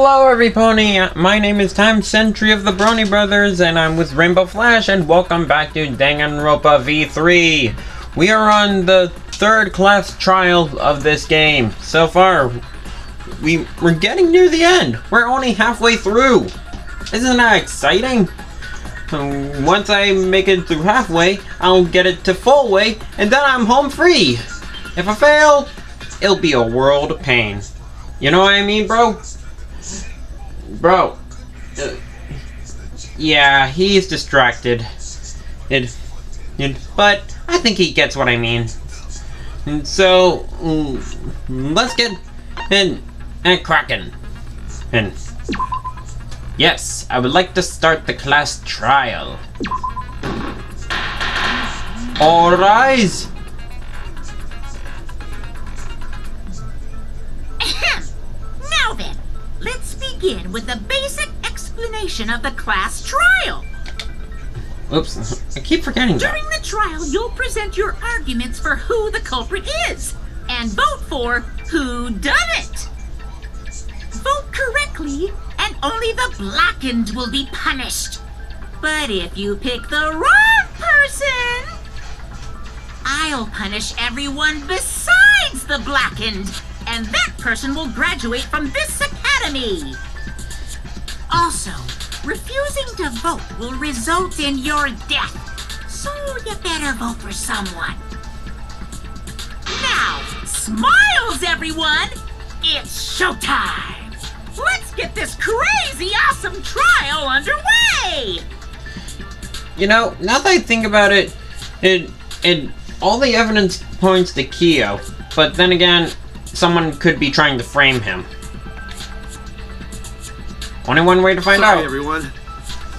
Hello everybody, my name is Time Sentry of the Bronie Brothers and I'm with Rainbow Flash and welcome back to Danganronpa V3. We are on the third class trial of this game. So far, we're getting near the end. We're only halfway through. Isn't that exciting? Once I make it through halfway, I'll get it to full way and then I'm home free. If I fail, it'll be a world of pain. You know what I mean, bro? Bro. Yeah, he's distracted. But I think he gets what I mean. And so, let's get cracking. And yes, I would like to start the class trial. All rise. Now then, let's begin with the basic explanation of the class trial. Oops, I keep forgetting that. During the trial, you'll present your arguments for who the culprit is, and vote for who done it. Vote correctly, and only the blackened will be punished. But if you pick the wrong person, I'll punish everyone besides the blackened, and that person will graduate from this academy. Also, refusing to vote will result in your death, so you better vote for someone. Now, smiles everyone! It's showtime! Let's get this crazy awesome trial underway! You know, now that I think about it, all the evidence points to Kiyo, but then again, someone could be trying to frame him. Only one way to find out. Sorry, everyone.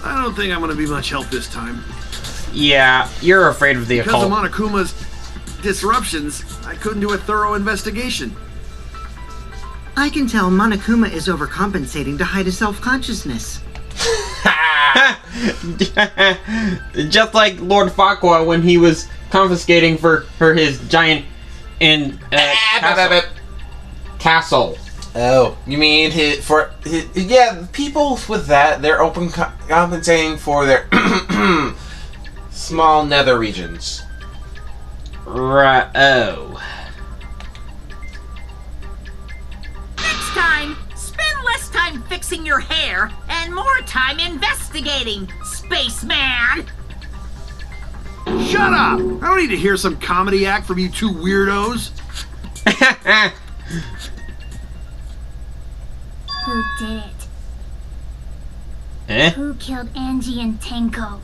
I don't think I'm going to be much help this time. Yeah, you're afraid of the Because occult. of Monokuma's disruptions, I couldn't do a thorough investigation. I can tell Monokuma is overcompensating to hide his self-consciousness. Just like Lord Fakwa when he was confiscating for his giant castle. Oh, you mean yeah, people with that, they're open compensating for their small nether regions. Right, oh. Next time, spend less time fixing your hair and more time investigating, spaceman! Shut up! I don't need to hear some comedy act from you two weirdos. Who did it? Eh? Who killed Angie and Tenko?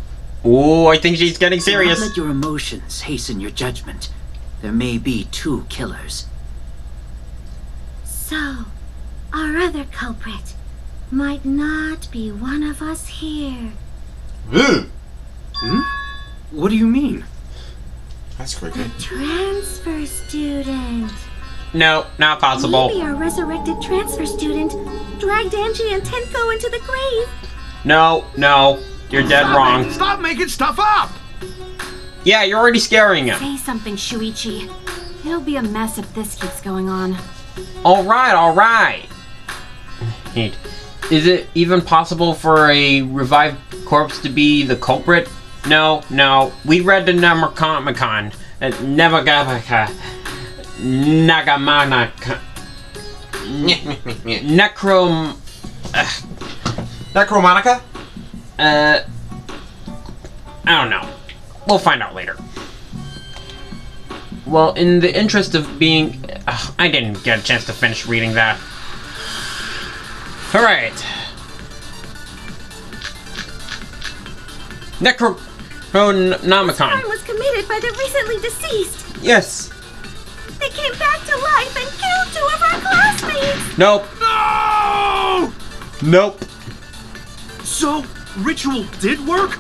Ooh, I think she's getting Do serious. not let your emotions hasten your judgment. There may be two killers. So, our other culprit might not be one of us here. What do you mean? That's creepy. Transfer student. No, not possible. Maybe our resurrected transfer student dragged Angie and Tenko into the grave. No, you're dead wrong. Stop making stuff up! Yeah, you're already scaring him. Say something, Shuichi. It'll be a mess if this keeps going on. Alright. Is it even possible for a revived corpse to be the culprit? No. We read the Necronomicon. Necromonica? I don't know. We'll find out later. Well, in the interest of being... I didn't get a chance to finish reading that. Alright. Necronomicon. Crime was committed by the recently deceased. Yes. They came back to life and killed 2 of our classmates. Nope. No! Nope. So, ritual did work?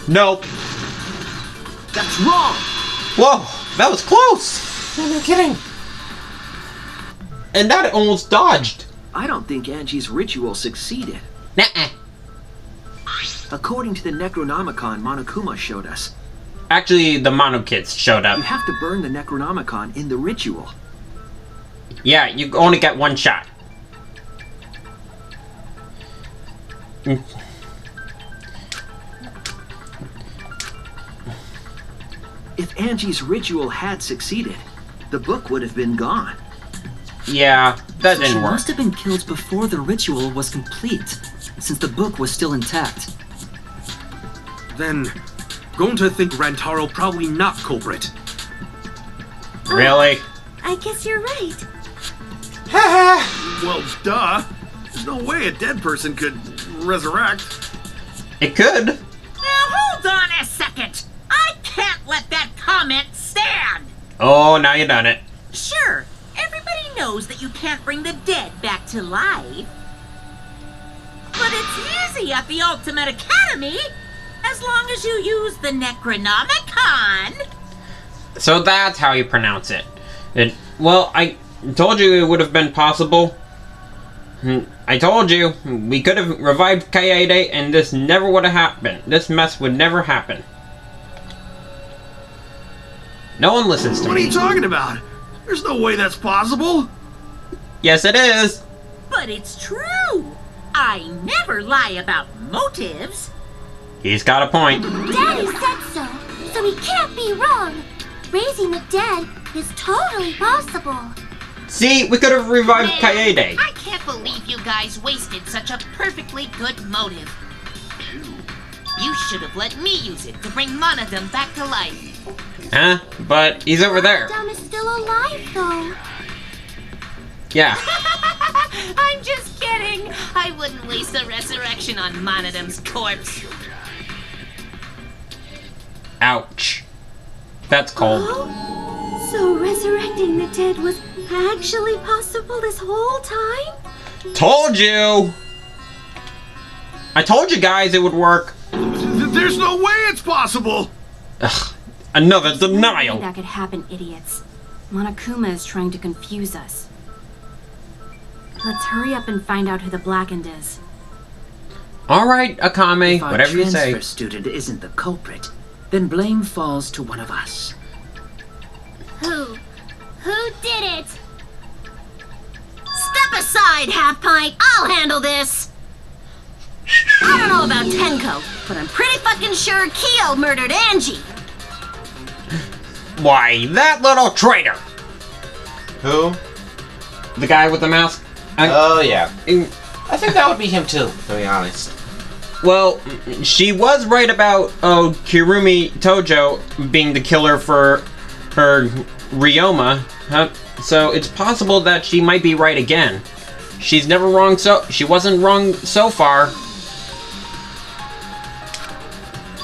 Nope. That's wrong! Whoa, that was close. No kidding. And that almost dodged. I don't think Angie's ritual succeeded. Nuh-uh. According to the Necronomicon Monokuma showed us, Actually, the Mono Kids showed up. you have to burn the Necronomicon in the ritual. Yeah, you only get one shot. If Angie's ritual had succeeded, the book would have been gone. Yeah, that She didn't work. must have been killed before the ritual was complete, since the book was still intact. Then, going to think Rantaro probably not culprit. Really? I guess you're right. Well, duh. There's no way a dead person could resurrect. It could. Now hold on a second. I can't let that comment stand. Oh, now you done it. Sure, everybody knows that you can't bring the dead back to life. But it's easy at the Ultimate Academy, as long as you use the Necronomicon. So that's how you pronounce it. Well, I told you it would have been possible. I told you, we could have revived Kaede and this never would have happened. This mess would never happen. No one listens to What are me. you talking about? There's no way that's possible. Yes, it is. But it's true. I never lie about motives. He's got a point. Daddy said so he can't be wrong. Raising the dead is totally possible. See, we could have revived Man, Kaede. I can't believe you guys wasted such a perfectly good motive. You should have let me use it to bring Monodum back to life. Huh? But he's over there. Dum is still alive, though. Yeah. I'm just kidding. I wouldn't waste a resurrection on Monodum's corpse. Ouch. That's cold. Oh? So resurrecting the dead was actually possible this whole time? Told you! I told you guys it would work. There's no way it's possible. Ugh, another There's no way denial. that could happen, idiots. Monokuma is trying to confuse us. Let's hurry up and find out who the Blackened is. Alright, Akame, If our whatever you say. transfer student isn't the culprit, then blame falls to one of us. Who? Who did it? Step aside, Half Pint. I'll handle this. I don't know about Tenko, but I'm pretty fucking sure Kiyo murdered Angie. Why, that little traitor! Who? The guy with the mask? Oh, yeah. I- I think that would be him too, to be honest. Well, she was right about Kirumi Tojo being the killer for her Ryoma, so it's possible that she might be right again. She's never wrong, she wasn't wrong so far.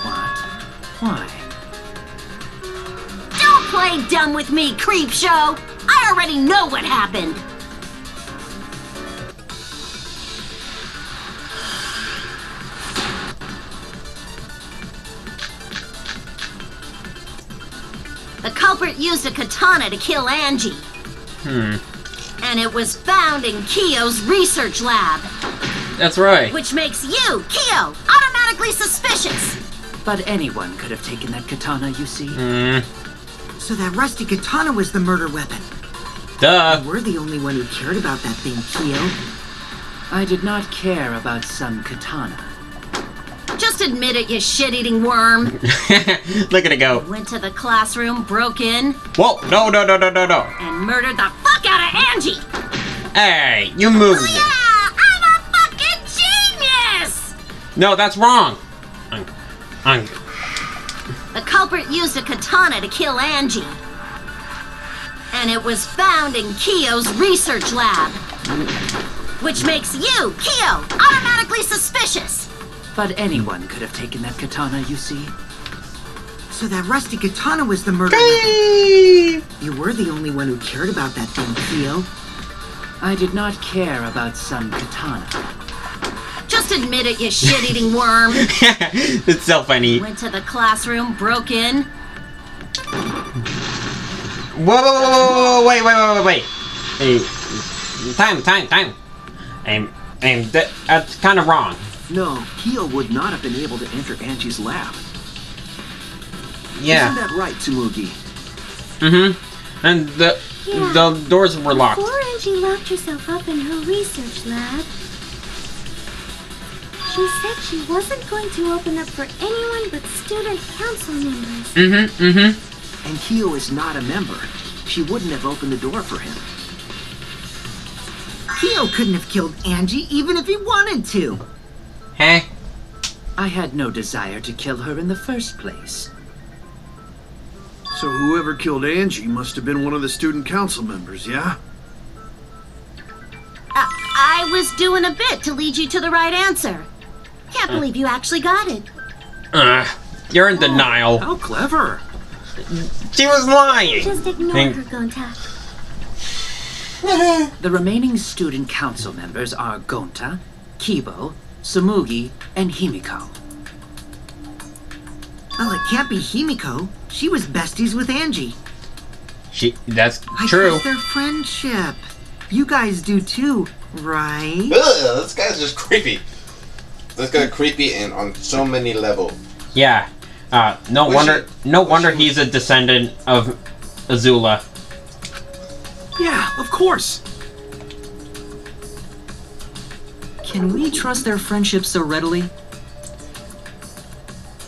What? Why? Don't play dumb with me, Creepshow. I already know what happened. The culprit used a katana to kill Angie. And it was found in Kiyo's research lab, That's right. which makes you, Kiyo, automatically suspicious. But anyone could have taken that katana, you see. So that rusty katana was the murder weapon. Duh. We're the only one who cared about that thing, Kiyo. I did not care about some katana. Just admit it, you shit-eating worm. Look at it go. Went to the classroom, broke in, Whoa, no. and murdered the fuck out of Angie. Hey, you moved it. Yeah, I'm a fucking genius! No, that's wrong. The culprit used a katana to kill Angie. And it was found in Kiyo's research lab. Which makes you, Kiyo, automatically suspicious. But anyone could have taken that katana, you see. So that rusty katana was the murder weapon. You were the only one who cared about that thing, Kiyo. I did not care about some katana. Just admit it, you shit-eating worm. It's so funny. Went to the classroom, broke in. Whoa, wait. Hey, time. That's kind of wrong. No, Kiyo would not have been able to enter Angie's lab. Yeah. Isn't that right, Tsumugi? And the doors were locked. Before Angie locked herself up in her research lab, She said she wasn't going to open up for anyone but student council members. And Kiyo is not a member. She wouldn't have opened the door for him. Kiyo couldn't have killed Angie even if he wanted to. Huh? I had no desire to kill her in the first place. So whoever killed Angie must have been one of the student council members, yeah? I was doing a bit to lead you to the right answer. Can't believe you actually got it. You're in denial. How clever. She was lying. Just ignore her, Gonta. The remaining student council members are Gonta, Kibo, Tsumugi, and Himiko. Well, it can't be Himiko. She was besties with Angie. That's I true. trust their friendship. You guys do too, right? Ugh, this guy's just creepy. This guy's creepy and on so many levels. Yeah. No wonder he's a descendant of Azula. Yeah, of course. Can we trust their friendship so readily?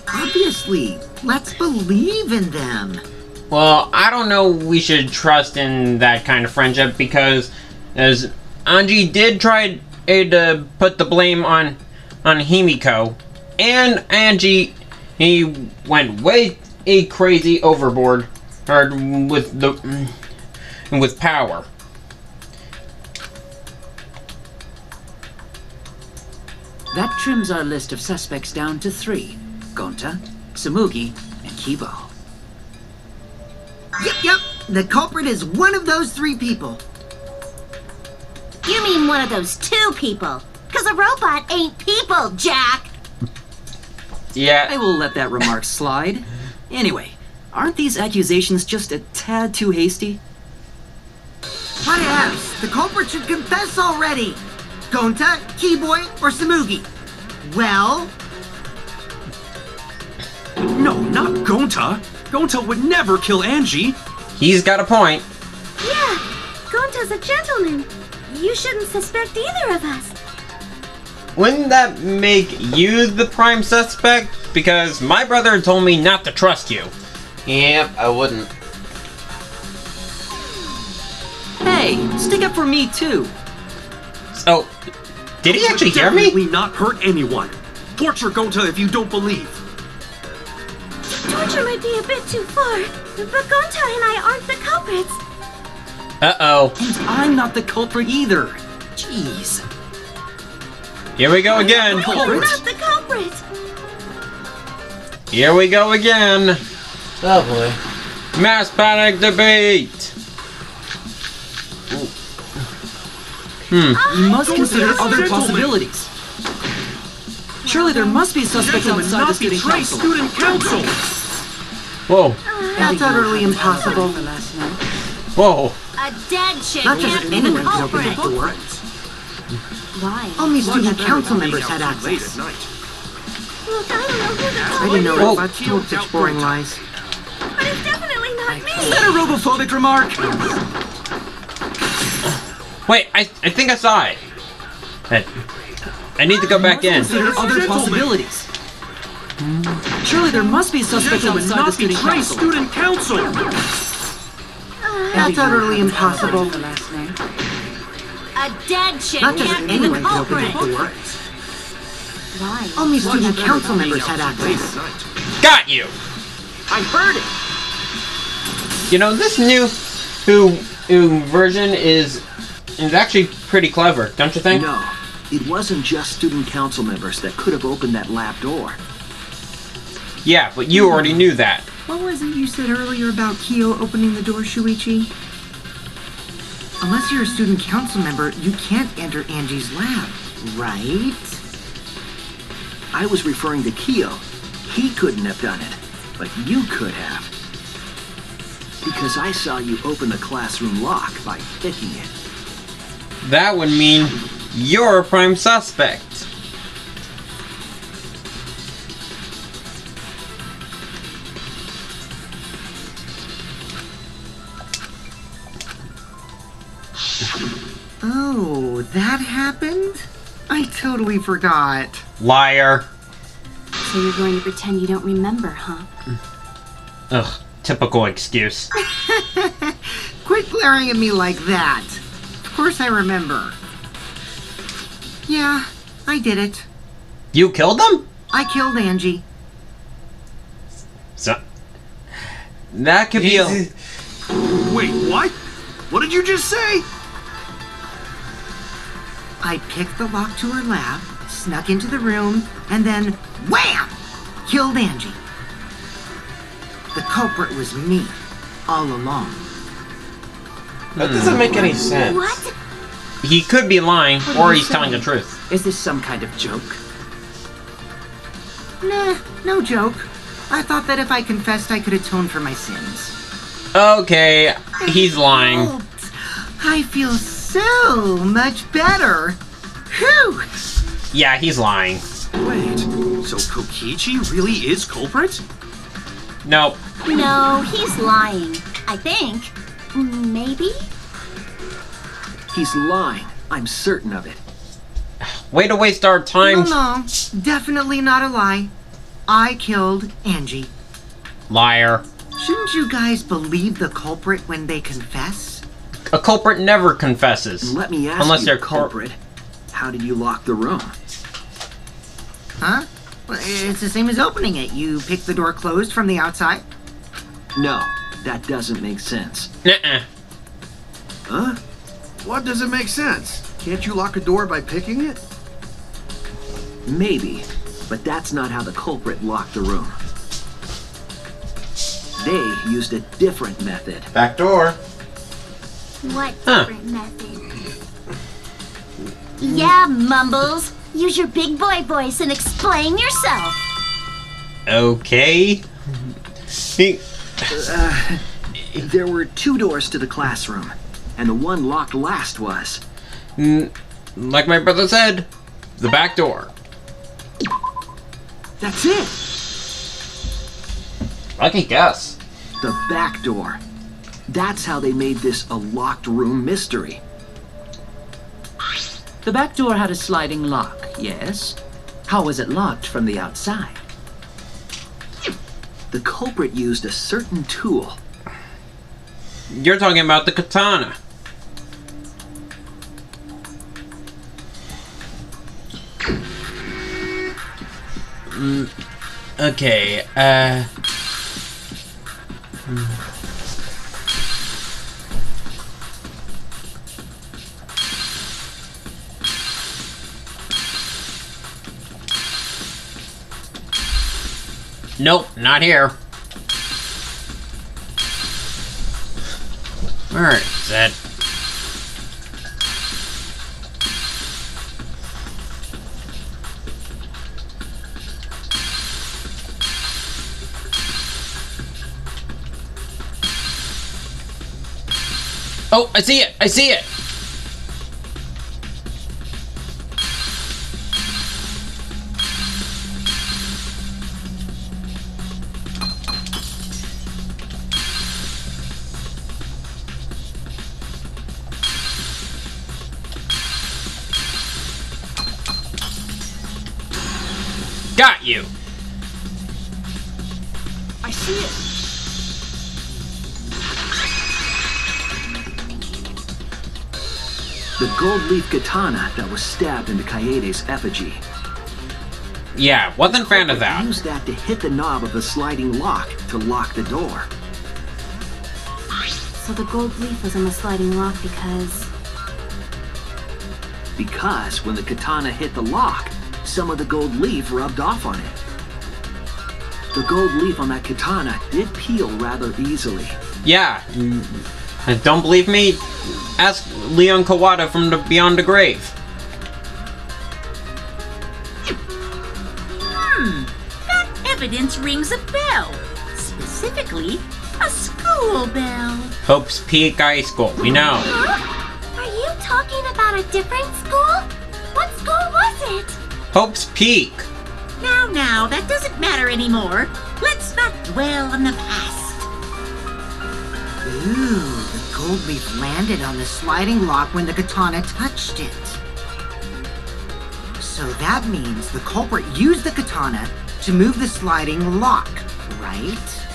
Obviously. Let's believe in them. Well, I don't know we should trust in that kind of friendship because as Angie did try to put the blame on Himiko, and Angie, he went way crazy overboard with power. That trims our list of suspects down to 3. Gonta, Tsumugi, and Kibo. Yep. The culprit is one of those 3 people. You mean one of those 2 people? Because a robot ain't people, Jack! Yeah. I will let that remark slide. Anyway, aren't these accusations just a tad too hasty? What else? The culprit should confess already. Gonta, Keyboy, or Tsumugi? Well? No, not Gonta. Gonta would never kill Angie. He's got a point. Yeah, Gonta's a gentleman. You shouldn't suspect either of us. Wouldn't that make you the prime suspect? Because my brother told me not to trust you. Yep, I wouldn't. Hey, stick up for me too. Oh, did he actually hear me? Definitely not hurt anyone. Torture Gonta if you don't believe. Torture might be a bit too far, but Gonta and I aren't the culprits. Uh-oh. And I'm not the culprit either. Jeez. Here we go again. You're not the culprit. Here we go again. Oh boy. Mass panic debate. We must consider other possibilities. Surely there must be suspects outside the student council. Student council. Whoa. That's utterly impossible. Whoa. A dead chick Not just can't be the anyone can open the culprit. door. Why? Only student council members had access. Look, I don't know who the I culprit didn't know Whoa. about told such boring lies. but it's definitely not Is me. that a robophobic remark? Wait, I think I saw it. I need to go back in. Consider other possibilities. Surely there must be suspects outside the student council. Student council. That's utterly impossible. A dead chick Not just can't be the anyone can open the culprit. door. Why? Only student council members had access. Got you. I heard it. You know, this new version is actually pretty clever, don't you think? No, it wasn't just student council members that could have opened that lab door. Yeah, but you already knew that. What was it you said earlier about Kiyo opening the door, Shuichi? Unless you're a student council member, you can't enter Angie's lab, right? I was referring to Kiyo. He couldn't have done it, but you could have. Because I saw you open the classroom lock by picking it. That would mean you're a prime suspect. Oh, that happened? I totally forgot. Liar. So you're going to pretend you don't remember, huh? Ugh, typical excuse. Quit glaring at me like that. Of course I remember. Yeah, I did it. You killed them? I killed Angie. So, that could be a... Wait, what? What did you just say? I picked the lock to her lab, snuck into the room, and then wham! Killed Angie. The culprit was me, all along. That doesn't make any sense. What? He could be lying, or he's telling the truth. Is this some kind of joke? Nah, no joke. I thought that if I confessed, I could atone for my sins. Okay, he's lying. Oh, I feel so much better. Whew! Yeah, he's lying. Wait, so Kokichi really is culprit? Nope. No, he's lying. I think. Maybe? He's lying. I'm certain of it. Way to waste our time. No, definitely not a lie. I killed Angie. Liar. Shouldn't you guys believe the culprit when they confess? A culprit never confesses. Let me ask Unless you, they're culprit, how did you lock the room? Huh? Well, it's the same as opening it. You pick the door closed from the outside. No, that doesn't make sense. Nuh-uh. Huh? What doesn't make sense? Can't you lock a door by picking it? Maybe, but that's not how the culprit locked the room. They used a different method. Back door. What Huh. different method? Yeah, Mumbles. Use your big boy voice and explain yourself. Okay. There were 2 doors to the classroom, and the one locked last was... Like my brother said, the back door. That's it! I can guess. The back door. That's how they made this a locked room mystery. The back door had a sliding lock, yes? How was it locked from the outside? The culprit used a certain tool. You're talking about the katana. Okay, Nope, not here. Alright, Zed. Oh, I see it! I see it! Got you! I see it! The gold leaf katana that was stabbed into Kaede's effigy. Yeah, wasn't a fan of that. Used that to hit the knob of the sliding lock to lock the door. So the gold leaf was on the sliding lock because... Because when the katana hit the lock, some of the gold leaf rubbed off on it. The gold leaf on that katana did peel rather easily. Yeah. Don't believe me? Ask Leon Kawada from Beyond the Grave. That evidence rings a bell. Specifically, a school bell. Hope's Peak High School, we know. Huh? Are you talking about a different school? What school was it? Hope's Peak. Now, that doesn't matter anymore. Let's not dwell on the past. Ooh, the gold leaf landed on the sliding lock when the katana touched it. So that means the culprit used the katana to move the sliding lock, right?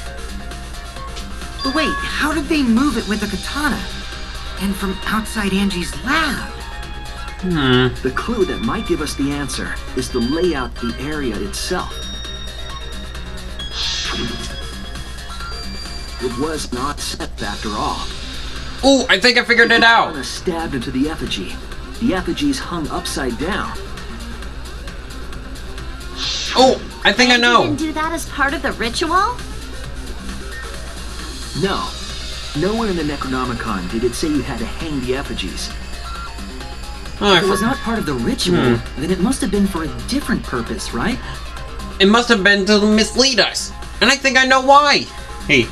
But wait, how did they move it with the katana? And from outside Angie's lab? The clue that might give us the answer is the layout of the area itself. It was not set after all. Ooh, I think I figured it out. The katana stabbed into the effigy. The effigy's hung upside down. Oh, I think I know. You didn't do that as part of the ritual? No. Nowhere in the Necronomicon did it say you had to hang the effigies. Oh, If it was not part of the ritual, then it must have been for a different purpose, right? It must have been to mislead us. And I think I know why. Hey.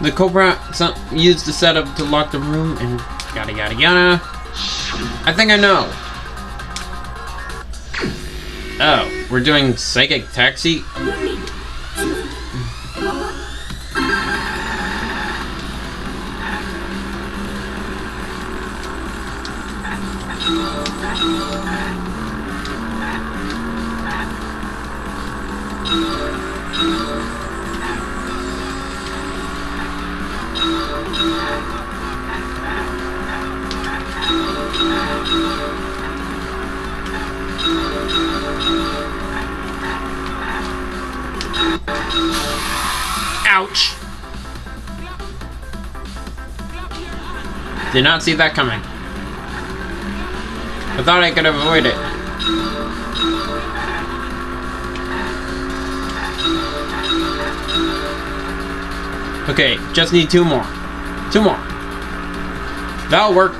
The culprit used the setup to lock the room and yada yada yada. I think I know. Oh, we're doing psychic taxi? Ouch! Did not see that coming. I thought I could avoid it. Okay, just need 2 more. 2 more. That'll work.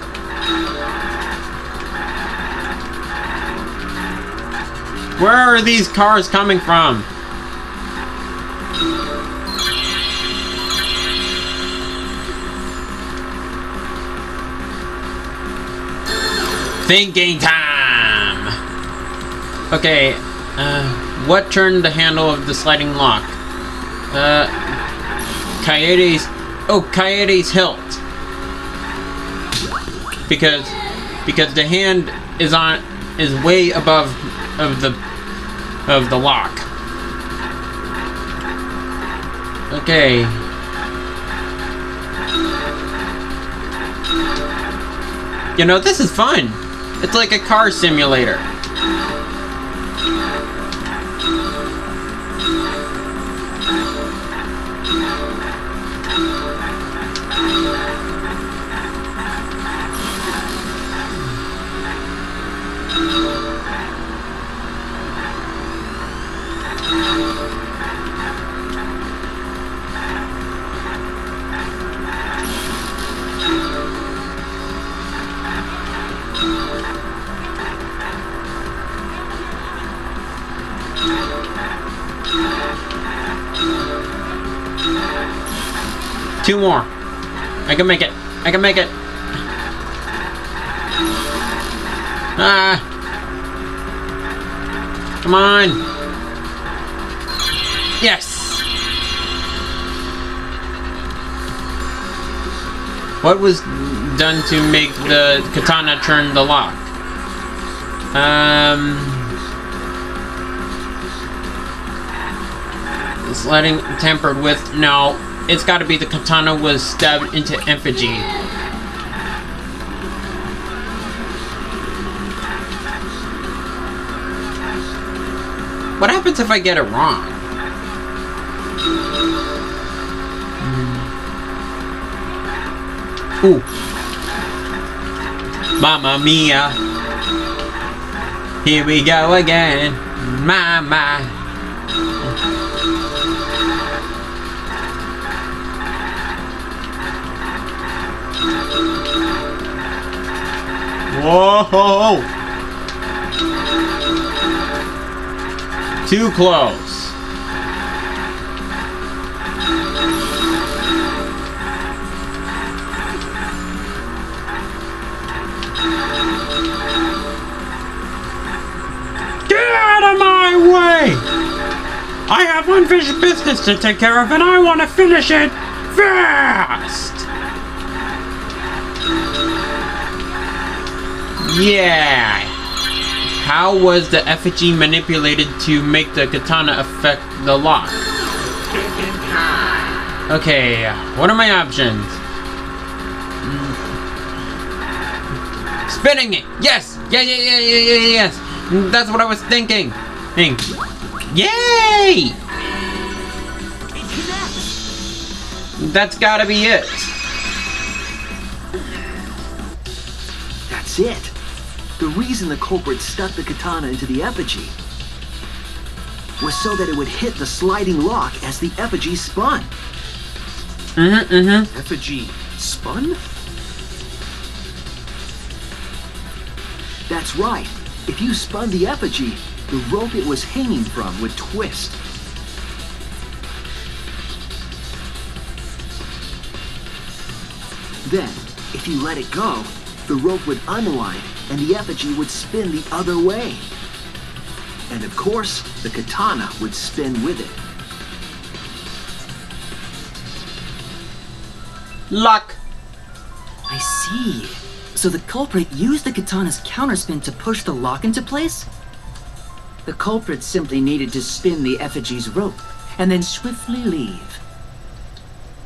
Where are these cars coming from? Thinking time! Okay, what turned the handle of the sliding lock? Coyote's hilt. Because the hand is way above of the lock. Okay. You know, this is fun. It's like a car simulator. Two more. I can make it. I can make it. Ah. Come on. Yes. What was done to make the katana turn the lock? Sliding tampered with. No. It's got to be the katana was stabbed into effigy. What happens if I get it wrong? Ooh. Mamma mia. Here we go again. Mama. Whoa! Too close. Get out of my way! I have unfinished business to take care of and I want to finish it fast! Yeah. How was the effigy manipulated to make the katana affect the lock? Okay, what are my options? Spinning it! Yes! Yes! That's what I was thinking! Yay! That's gotta be it. That's it. The reason the culprit stuck the katana into the effigy was so that it would hit the sliding lock as the effigy spun. Effigy spun? That's right. If you spun the effigy, the rope it was hanging from would twist. Then, if you let it go, the rope would unwind and the effigy would spin the other way. And of course, the katana would spin with it. Luck. I see. So the culprit used the katana's counterspin to push the lock into place? The culprit simply needed to spin the effigy's rope and then swiftly leave.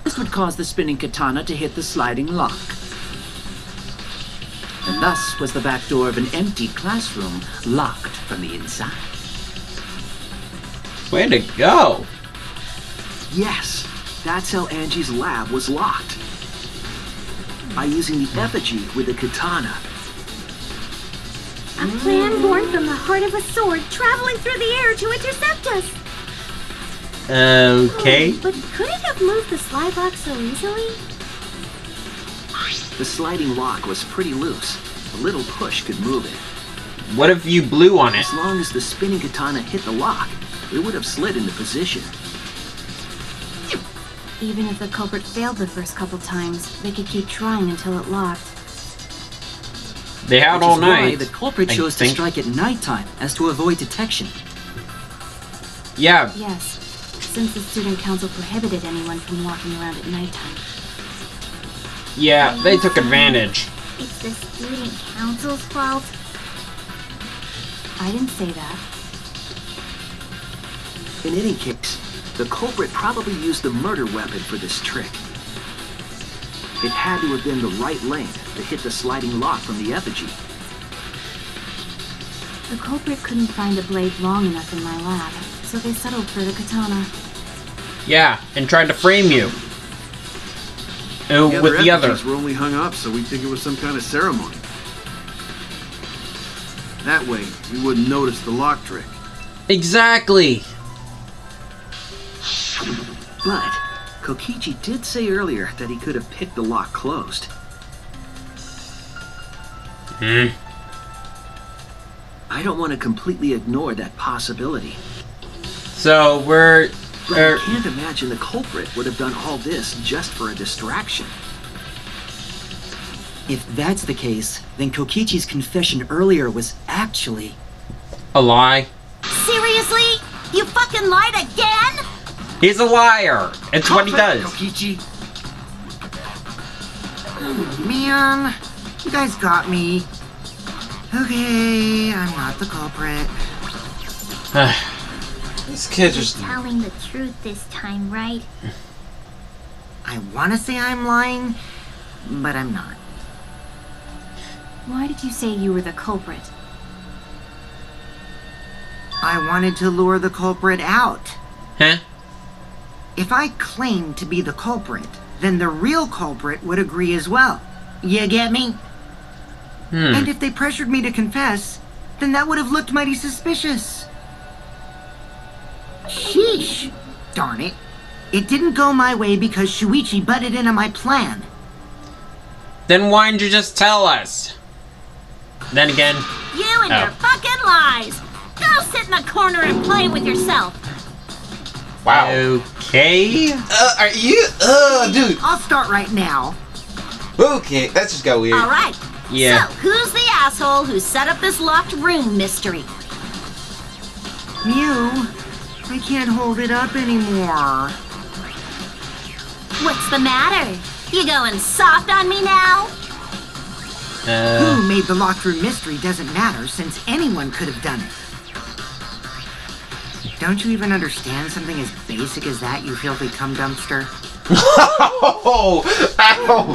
This would cause the spinning katana to hit the sliding lock. And thus was the back door of an empty classroom locked from the inside. Way to go. Yes, that's how Angie's lab was locked. By using the effigy with the katana. A plan born from the heart of a sword traveling through the air to intercept us. Okay. Oh, but could it have moved the slide lock so easily? The sliding lock was pretty loose. A little push could move it. What if you blew on it? As long as the spinning katana hit the lock, it would have slid into position. Even if the culprit failed the first couple times, they could keep trying until it locked. They had all night. The culprit chose to strike at nighttime as to avoid detection. Yeah. Yes, since the student council prohibited anyone from walking around at nighttime. Yeah, they took advantage. It's the student council's fault. I didn't say that. In any case, the culprit probably used the murder weapon for this trick. It had to have been the right length to hit the sliding lock from the effigy. The culprit couldn't find a blade long enough in my lab, so they settled for the katana. Yeah, and tried to frame you. With the other. Were only hung up, so we'd think it was some kind of ceremony. That way, we wouldn't notice the lock trick. Exactly. But Kokichi did say earlier that he could have picked the lock closed. I don't want to completely ignore that possibility. So we're... But I can't imagine the culprit would have done all this just for a distraction. If that's the case, then Kokichi's confession earlier was actually... a lie. Seriously? You fucking lied again? He's a liar. It's what he does. Kokichi. Man, you guys got me. Okay, I'm not the culprit. This kid just... Telling the truth this time, right? I want to say I'm lying, but I'm not. Why did you say you were the culprit? I wanted to lure the culprit out. Huh? If I claimed to be the culprit, then the real culprit would agree as well. You get me? And if they pressured me to confess, then that would have looked mighty suspicious. Sheesh. Darn it. It didn't go my way because Shuichi butted in on my plan. Then why didn't you just tell us? Then again... You and your fucking lies! Go sit in the corner and play with yourself! Wow. Okay. Are you... dude. I'll start right now. Okay, that just got weird. Alright. Yeah. So, who's the asshole who set up this locked room mystery? Mew, I can't hold it up anymore. What's the matter? You going soft on me now? Who made the locked room mystery doesn't matter, since anyone could have done it. Don't you even understand something as basic as that, you filthy cum dumpster? Oh! Ow!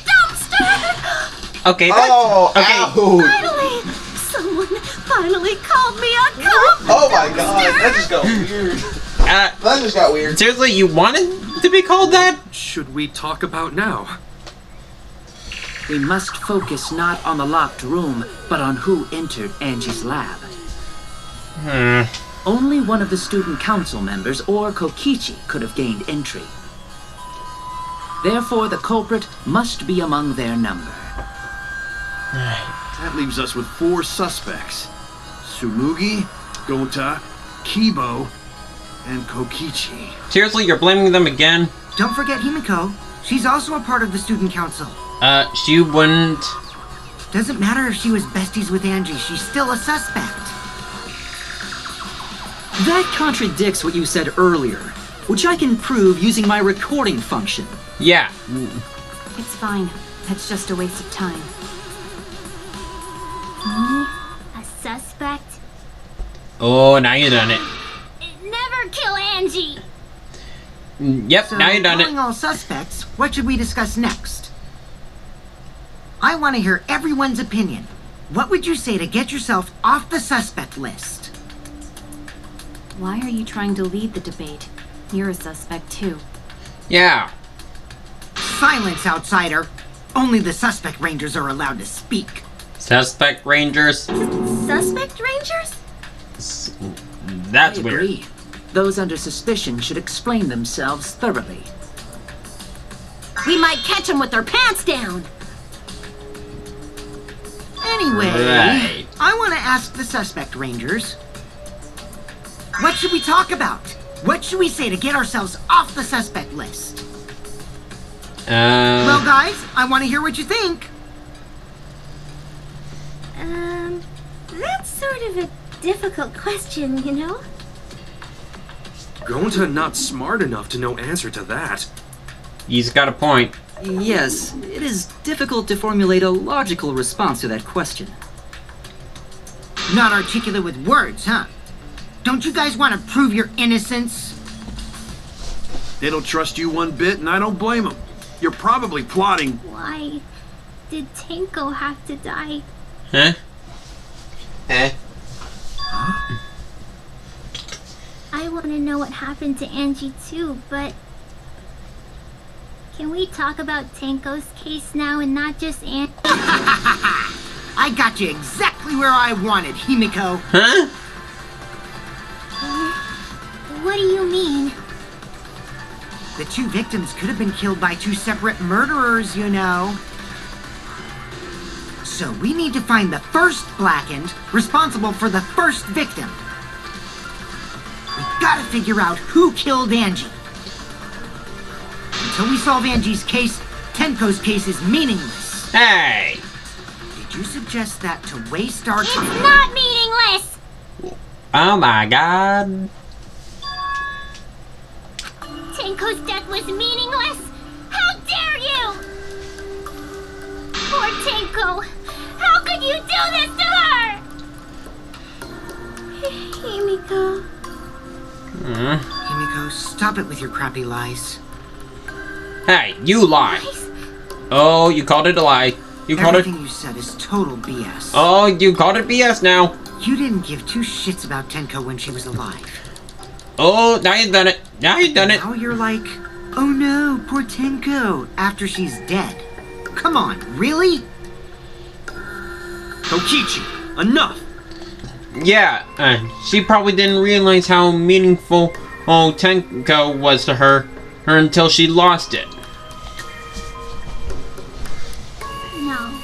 Dumpster! Okay, that's... Oh! okay. Ow! Finally! Someone finally called me a cum Oh my god, that just got weird. That just got weird. Seriously, you wanted to be called that? Should we talk about now? We must focus not on the locked room, but on who entered Angie's lab. Only one of the student council members or Kokichi could have gained entry. Therefore, the culprit must be among their number. That leaves us with 4 suspects. Tsumugi, Gonta, Kibo, and Kokichi. Seriously, you're blaming them again? Don't forget Himiko. She's also a part of the student council. She wouldn't... Doesn't matter if she was besties with Angie, she's still a suspect. That contradicts what you said earlier, which I can prove using my recording function. Yeah. It's fine. That's just a waste of time. Me? A suspect? Oh, now you done it. Never kill Angie! Yep, So, now you done it. knowing all suspects, what should we discuss next? I want to hear everyone's opinion. What would you say to get yourself off the suspect list? Why are you trying to lead the debate? You're a suspect too. Yeah. Silence, outsider. Only the suspect rangers are allowed to speak. Suspect rangers? Suspect rangers? That's I weird. agree. Those under suspicion should explain themselves thoroughly. We might catch them with their pants down! Anyway, Right. I want to ask the suspect rangers. What should we talk about? What should we say to get ourselves off the suspect list? Well, guys, I want to hear what you think. That's sort of a difficult question, you know? Gonta not smart enough to know answer to that. He's got a point. Yes, it is difficult to formulate a logical response to that question. Not articulate with words, huh? Don't you guys want to prove your innocence? They don't trust you one bit, and I don't blame them. You're probably plotting. Why did Tenko have to die? Huh? I want to know what happened to Angie too, but... Can we talk about Tenko's case now and not just Angie? I got you exactly where I wanted, Himiko. Huh? What do you mean? The 2 victims could have been killed by 2 separate murderers, you know. So we need to find the first Blackened responsible for the first victim. We gotta figure out who killed Angie. Until we solve Angie's case, Tenko's case is meaningless. Hey! Did you suggest that to waste our time? It's not meaningless! Oh my god. Tenko's death was meaningless? How dare you! Poor Tenko! How could you do this to her? Himiko. Himiko, stop it with your crappy lies. Hey, you lie. Oh, you called it a lie. You called it... Everything you said is total BS. Oh, you called it BS now. You didn't give 2 shits about Tenko when she was alive. Oh, now you've done it. Now you've done it. Now you're like, oh no, poor Tenko, after she's dead. Come on, really? Kokichi, enough! Yeah, she probably didn't realize how meaningful Tenko was to her until she lost it. No.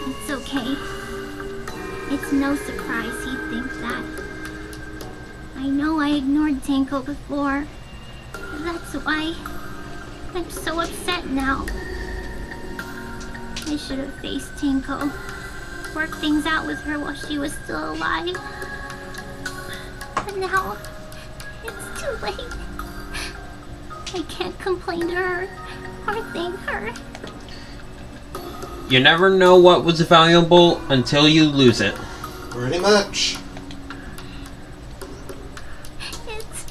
It's okay. It's no surprise he'd think that. I know I ignored Tenko before. That's why I'm so upset now. I should have faced Tenko. Worked things out with her while she was still alive. But now, it's too late. I can't complain to her or thank her. You never know what was valuable until you lose it. Pretty much. It's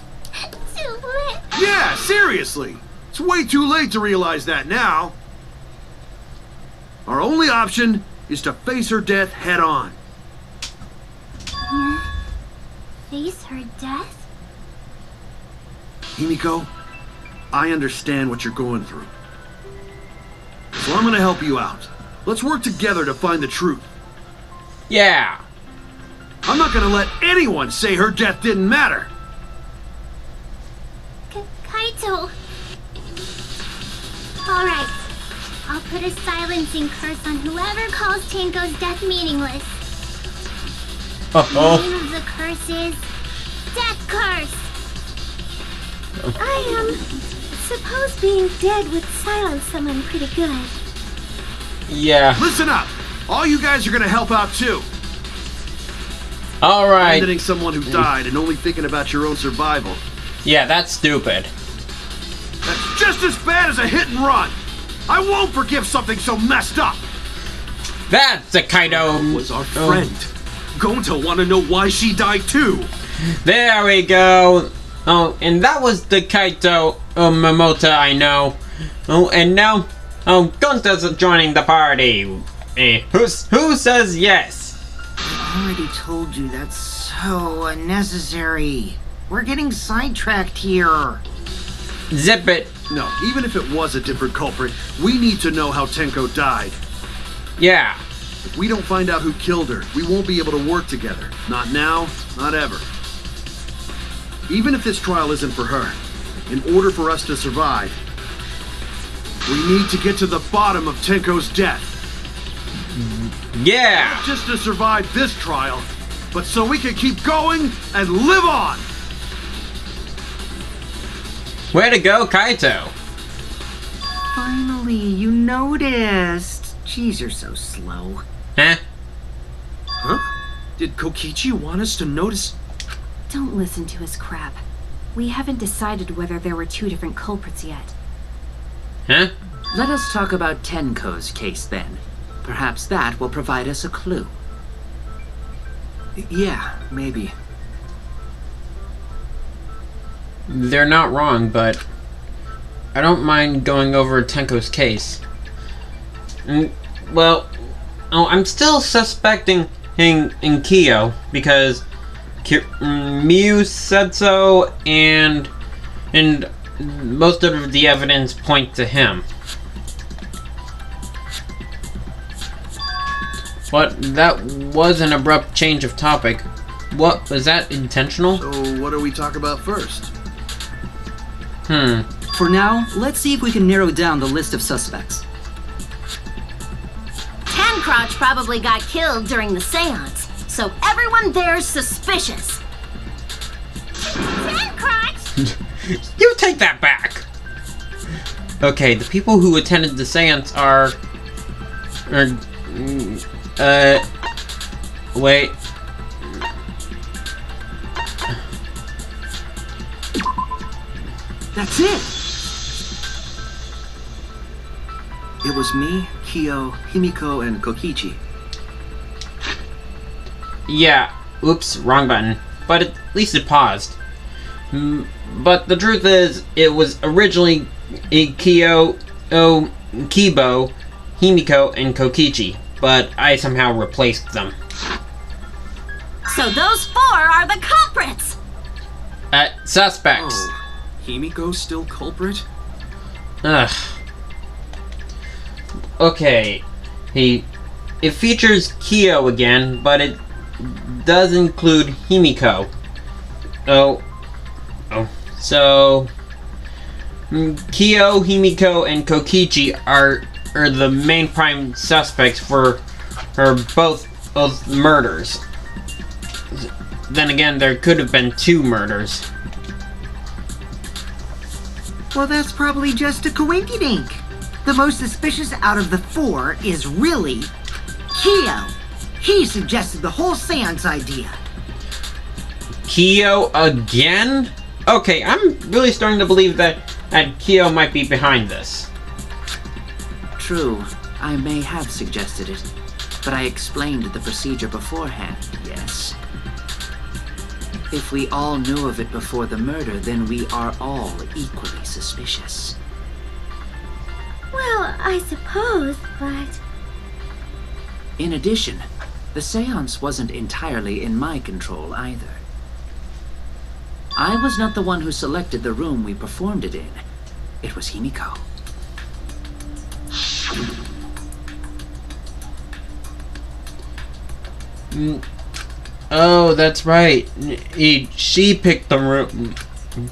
too late. Yeah, seriously. It's way too late to realize that now. Our only option is to face her death head on. Face her death? Himiko, I understand what you're going through. So I'm gonna help you out. Let's work together to find the truth. Yeah. I'm not gonna let anyone say her death didn't matter. Kaito. Alright. I'll put a silencing curse on whoever calls Tenko's death meaningless. The name of the curse is Death Curse. I suppose being dead would silence someone pretty good. Yeah. Listen up. All you guys are gonna help out too. Alright. Abandoning someone who died and only thinking about your own survival. Yeah, that's stupid. That's just as bad as a hit and run. I won't forgive something so messed up. That's a Kaito. Was our friend. Going to want to know why she died too. There we go. Oh, and that was the Kaito Momota I know. Oh, and now, Gonta's joining the party. Who says yes? I already told you that's so unnecessary. We're getting sidetracked here. Zip it. No, even if it was a different culprit, we need to know how Tenko died. Yeah. If we don't find out who killed her, we won't be able to work together. Not now, not ever. Even if this trial isn't for her, in order for us to survive, we need to get to the bottom of Tenko's death. Yeah. Not just to survive this trial, but so we can keep going and live on. Way to go, Kaito. Finally, you noticed. Jeez, you're so slow. Huh? Huh? Did Kokichi want us to notice? Don't listen to his crap. We haven't decided whether there were two different culprits yet. Huh? Let us talk about Tenko's case then. Perhaps that will provide us a clue. Yeah, maybe. They're not wrong, but I don't mind going over Tenko's case. Well, I'm still suspecting in Kiyo because Miu said so, and most of the evidence point to him. But that was an abrupt change of topic. What was that intentional? So what do we talk about first? For now, let's see if we can narrow down the list of suspects. Tancrotch probably got killed during the seance, so everyone there's suspicious. Tancrotch! You take that back! Okay, the people who attended the seance are... wait. That's it! It was me, Kiyo, Himiko, and Kokichi. Yeah, oops, wrong button. But at least it paused. But the truth is, it was originally Kiyo, Kibo, Himiko, and Kokichi. But I somehow replaced them. So those four are the culprits! Suspects. Oh, Himiko's still culprit? Ugh. Okay. It features Kiyo again, but it does include Himiko. So Kiyo, Himiko, and Kokichi are the main prime suspects for both murders. Then again, there could have been two murders. Well, that's probably just a coinkydink. The most suspicious out of the four is really Kiyo. He suggested the whole seance idea. Kiyo again? Okay, I'm really starting to believe that Kiyo might be behind this. True. I may have suggested it, but I explained the procedure beforehand, yes. If we all knew of it before the murder, then we are all equally suspicious. Well, I suppose, but... In addition, the seance wasn't entirely in my control either. I was not the one who selected the room we performed it in. It was Himiko. Oh, that's right. She picked the room.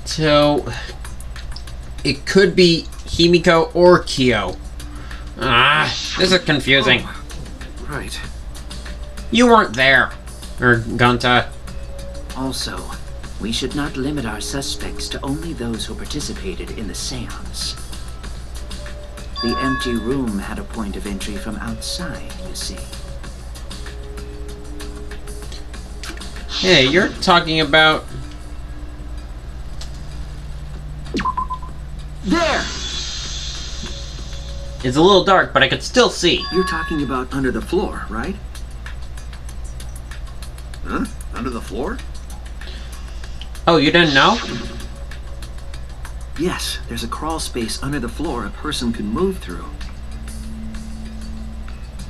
So it could be Himiko or Kiyo. Ah, this is confusing. Oh, right. You weren't there. Or Gunta. Also, we should not limit our suspects to only those who participated in the seance. The empty room had a point of entry from outside, you see. Hey, you're talking about... There! It's a little dark, but I could still see. You're talking about under the floor, right? Huh? Under the floor? Oh, you didn't know? Yes, there's a crawl space under the floor a person could move through.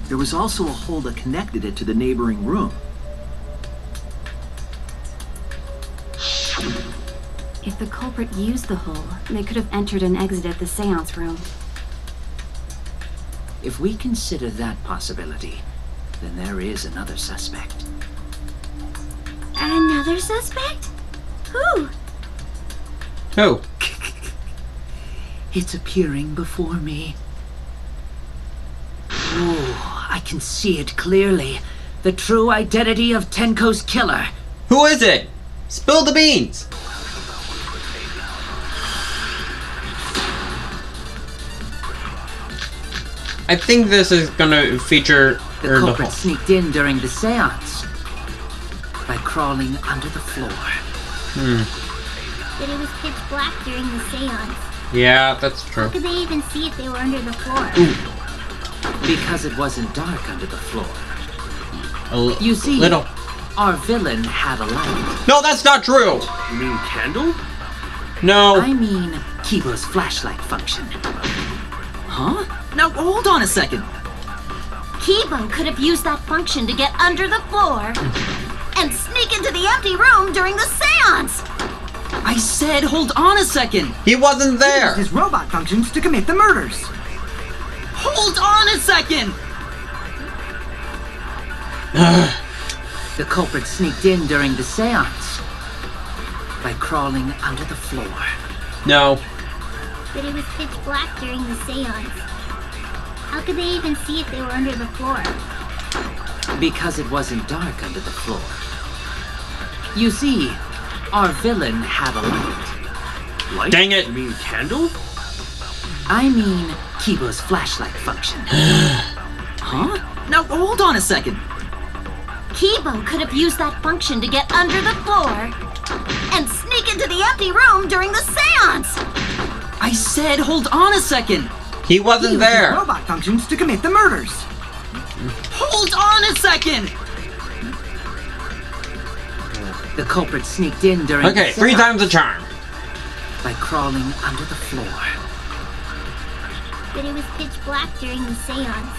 There was also a hole that connected it to the neighboring room. If the culprit used the hole, they could have entered and exited the seance room. If we consider that possibility, then there is another suspect. Another suspect? Who? Who? It's appearing before me. Oh, I can see it clearly. The true identity of Tenko's killer. Who is it? Spill the beans! I think this is gonna feature... The culprit sneaked in during the seance by crawling under the floor. But it was pitch black during the seance. Yeah, that's true. How could they even see if they were under the floor? Because it wasn't dark under the floor. You see, little. Our villain had a light. No, that's not true! You mean candle? No. I mean Kibo's flashlight function. Huh? Now hold on a second. Kibo could have used that function to get under the floor and sneak into the empty room during the seance. I said hold on a second. He wasn't there. He used his robot functions to commit the murders. Hold on a second. The culprit sneaked in during the seance by crawling under the floor. No. But it was pitch black during the seance. How could they even see if they were under the floor? Because it wasn't dark under the floor. You see, our villain had a light. Light? Dang it. You mean candle? I mean Kibo's flashlight function. Huh? Now hold on a second. Kibo could have used that function to get under the floor and sneak into the empty room during the seance. I said hold on a second. He wasn't He used there. his robot functions to commit the murders. Hold on a second. The culprit sneaked in during the Okay, seance 3 times the charm. by crawling under the floor. But it was pitch black during the seance.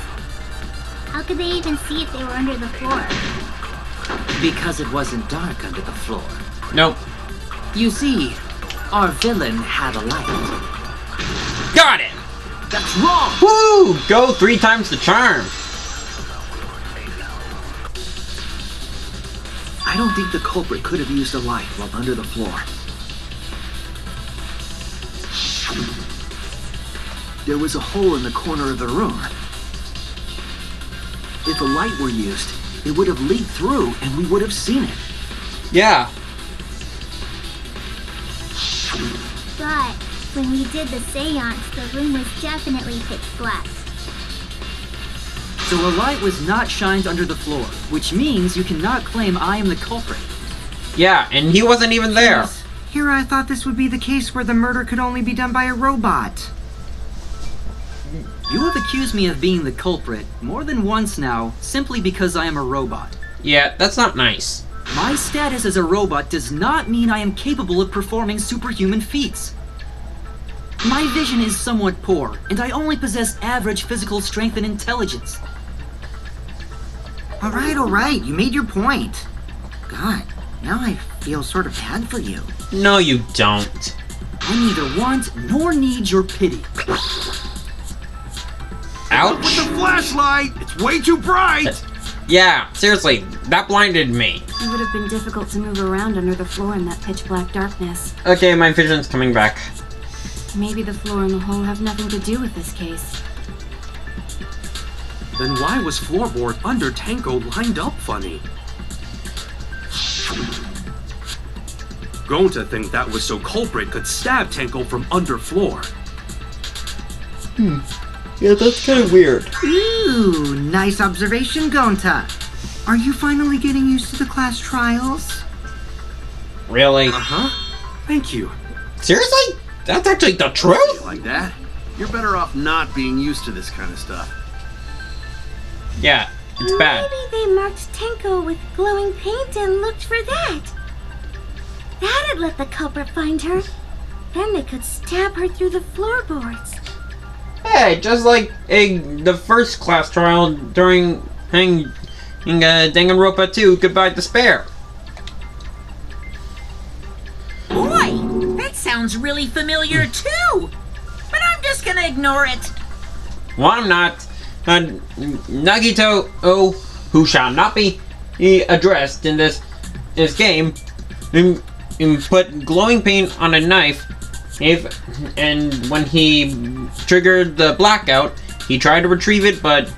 How could they even see if they were under the floor? Because it wasn't dark under the floor. Nope. You see, our villain had a light. Got it! That's wrong! Woo! Go 3 times the charm. I don't think the culprit could have used a light while under the floor. There was a hole in the corner of the room. If a light were used, it would have leaked through and we would have seen it. Yeah. But when we did the seance, the room was definitely pitch black. So a light was not shined under the floor, which means you cannot claim I am the culprit. Yeah, and he wasn't even there. Here I thought this would be the case where the murder could only be done by a robot. You have accused me of being the culprit more than once now, simply because I am a robot. Yeah, that's not nice. My status as a robot does not mean I am capable of performing superhuman feats. My vision is somewhat poor, and I only possess average physical strength and intelligence. All right, you made your point. God, now I feel sort of bad for you. No, you don't. I neither want nor need your pity. Ouch. With the flashlight! It's way too bright! Yeah, seriously, that blinded me. It would have been difficult to move around under the floor in that pitch black darkness. Okay, my vision's coming back. Maybe the floor and the hole have nothing to do with this case. Then why was floorboard under Tenko lined up funny? Going to think that was so culprit could stab Tenko from under floor. Yeah, that's kind of weird. Ooh, nice observation, Gonta. Are you finally getting used to the class trials? Really? Uh-huh. Thank you. Seriously? That's actually the truth? Like that? You're better off not being used to this kind of stuff. Yeah, it's bad. Maybe they marked Tenko with glowing paint and looked for that. That'd let the culprit find her. Then they could stab her through the floorboards. Hey, just like the first class trial during Danganronpa 2, Goodbye Despair. Boy, that sounds really familiar too. But I'm just gonna ignore it. Well, I'm not. Nagito, who shall not be addressed in this game, put glowing paint on a knife. And when he triggered the blackout, he tried to retrieve it, but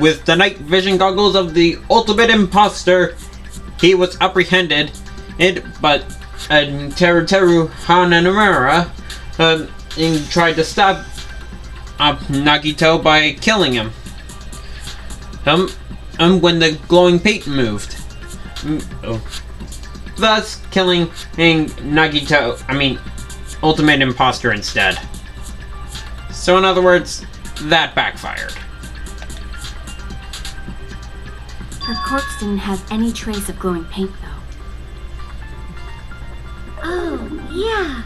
with the night vision goggles of the ultimate imposter, he was apprehended. But Teru Hanamura tried to stop Nagito by killing him. When the glowing paint moved, thus killing Nagito. Ultimate imposter instead. So in other words, that backfired. Her corpse didn't have any trace of glowing paint, though. Oh, yeah.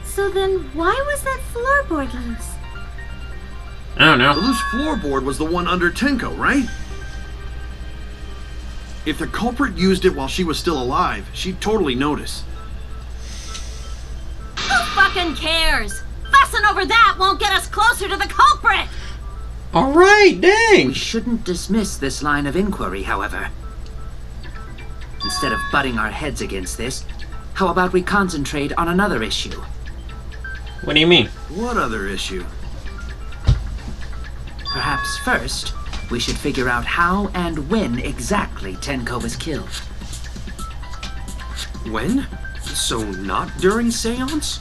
So then why was that floorboard loose? I don't know. The loose floorboard was the one under Tenko, right? If the culprit used it while she was still alive, she'd totally notice. Who fucking cares? Fussing over that won't get us closer to the culprit! Alright, dang! We shouldn't dismiss this line of inquiry, however. Instead of butting our heads against this, how about we concentrate on another issue? What do you mean? What other issue? Perhaps first, we should figure out how and when exactly Tenko was killed. When? So not during seance?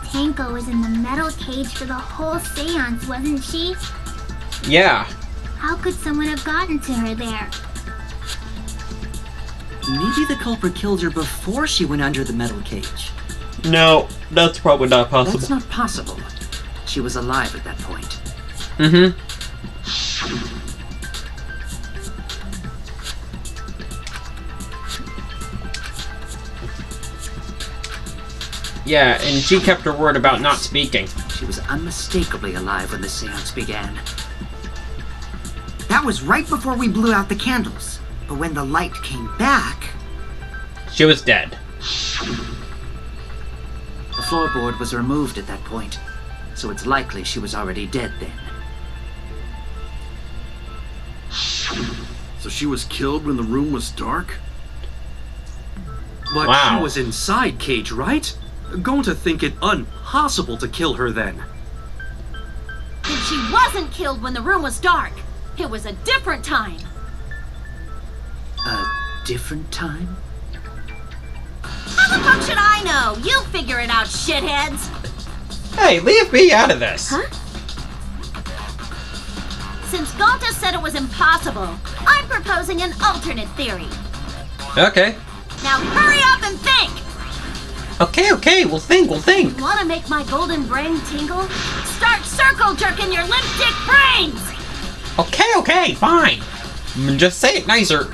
Tenko was in the metal cage for the whole seance, wasn't she? Yeah. How could someone have gotten to her there? Maybe the culprit killed her before she went under the metal cage. No, that's probably not possible. That's not possible. She was alive at that point. Mm-hmm. Yeah, and she kept her word about not speaking. She was unmistakably alive when the seance began. That was right before we blew out the candles. But when the light came back... She was dead. The floorboard was removed at that point, so it's likely she was already dead then. So she was killed when the room was dark? But Wow. she was inside cage, right? Going to think it impossible to kill her then. And she wasn't killed when the room was dark. It was a different time. A different time? How the fuck should I know? You figure it out, shitheads. Hey, leave me out of this. Huh? Since Gonta said it was impossible, I'm proposing an alternate theory. Okay. Now hurry up and think! Okay, we'll think. Want to make my golden brain tingle? start circle jerking your lipstick brains! Okay, fine. Just say it nicer,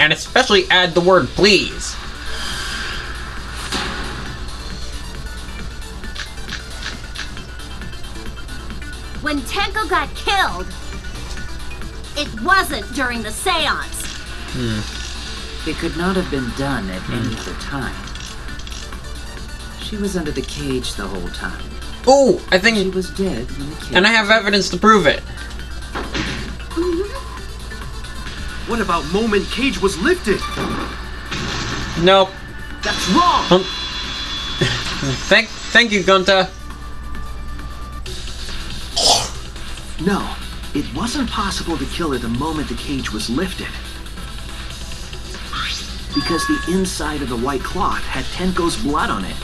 and especially add the word please. When Tenko got killed, it wasn't during the seance. It could not have been done at any other time. She was under the cage the whole time. Oh, I think She was dead when the cage... and I have evidence to prove it. What about moment cage was lifted? Nope. That's wrong! Thank you, Gunta. No, it wasn't possible to kill her the moment the cage was lifted. Because the inside of the white cloth had Tenko's blood on it.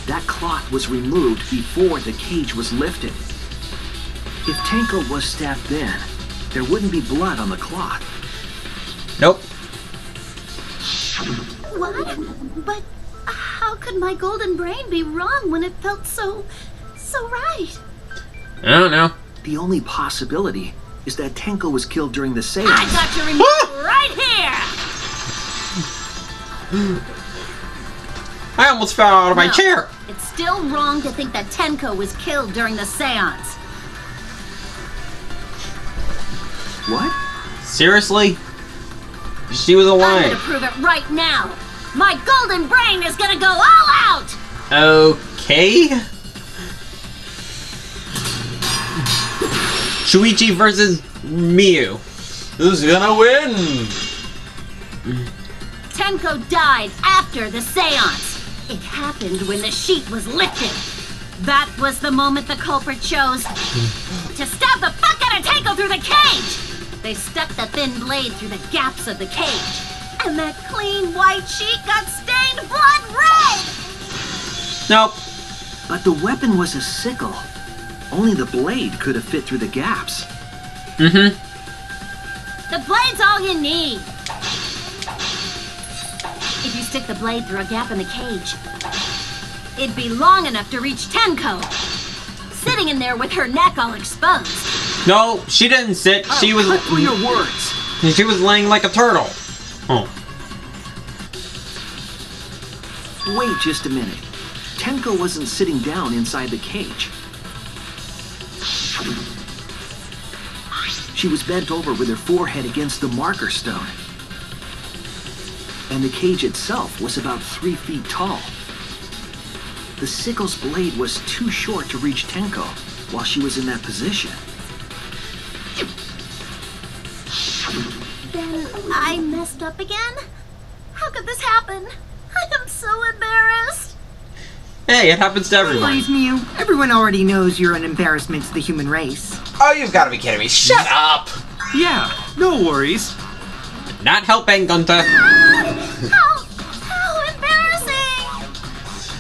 That cloth was removed before the cage was lifted. If Tenko was stabbed then, there wouldn't be blood on the cloth. Nope. What? But how could my golden brain be wrong when it felt so right? I don't know. The only possibility is that Tenko was killed during the seance. I got your remote right here! I almost fell out of my No, chair. It's still wrong to think that Tenko was killed during the seance. What? Seriously? She was I'm alive. gonna prove it right now. My golden brain is gonna go all out! Okay. Shuichi versus Miyu. Who's gonna win? Tenko died after the seance. It happened when the sheet was lifted. That was the moment the culprit chose to stab the fuck out of Tenko through the cage. They stuck the thin blade through the gaps of the cage. And that clean white sheet got stained blood red! Nope. But the weapon was a sickle. Only the blade could have fit through the gaps. The blade's all you need. If you stick the blade through a gap in the cage, it'd be long enough to reach Tenko, sitting in there with her neck all exposed. No, she didn't sit. She was. Cut through your words. She was laying like a turtle. Oh. Wait just a minute. Tenko wasn't sitting down inside the cage. She was bent over with her forehead against the marker stone. And the cage itself was about 3 feet tall. The sickle's blade was too short to reach Tenko while she was in that position. Then I messed up again? How could this happen? I am so embarrassed. Hey, it happens to everyone. Please, Mew. Everyone already knows you're an embarrassment to the human race. Oh, you've got to be kidding me. Shut up! Yeah, no worries. Not helping, Gunta. How embarrassing!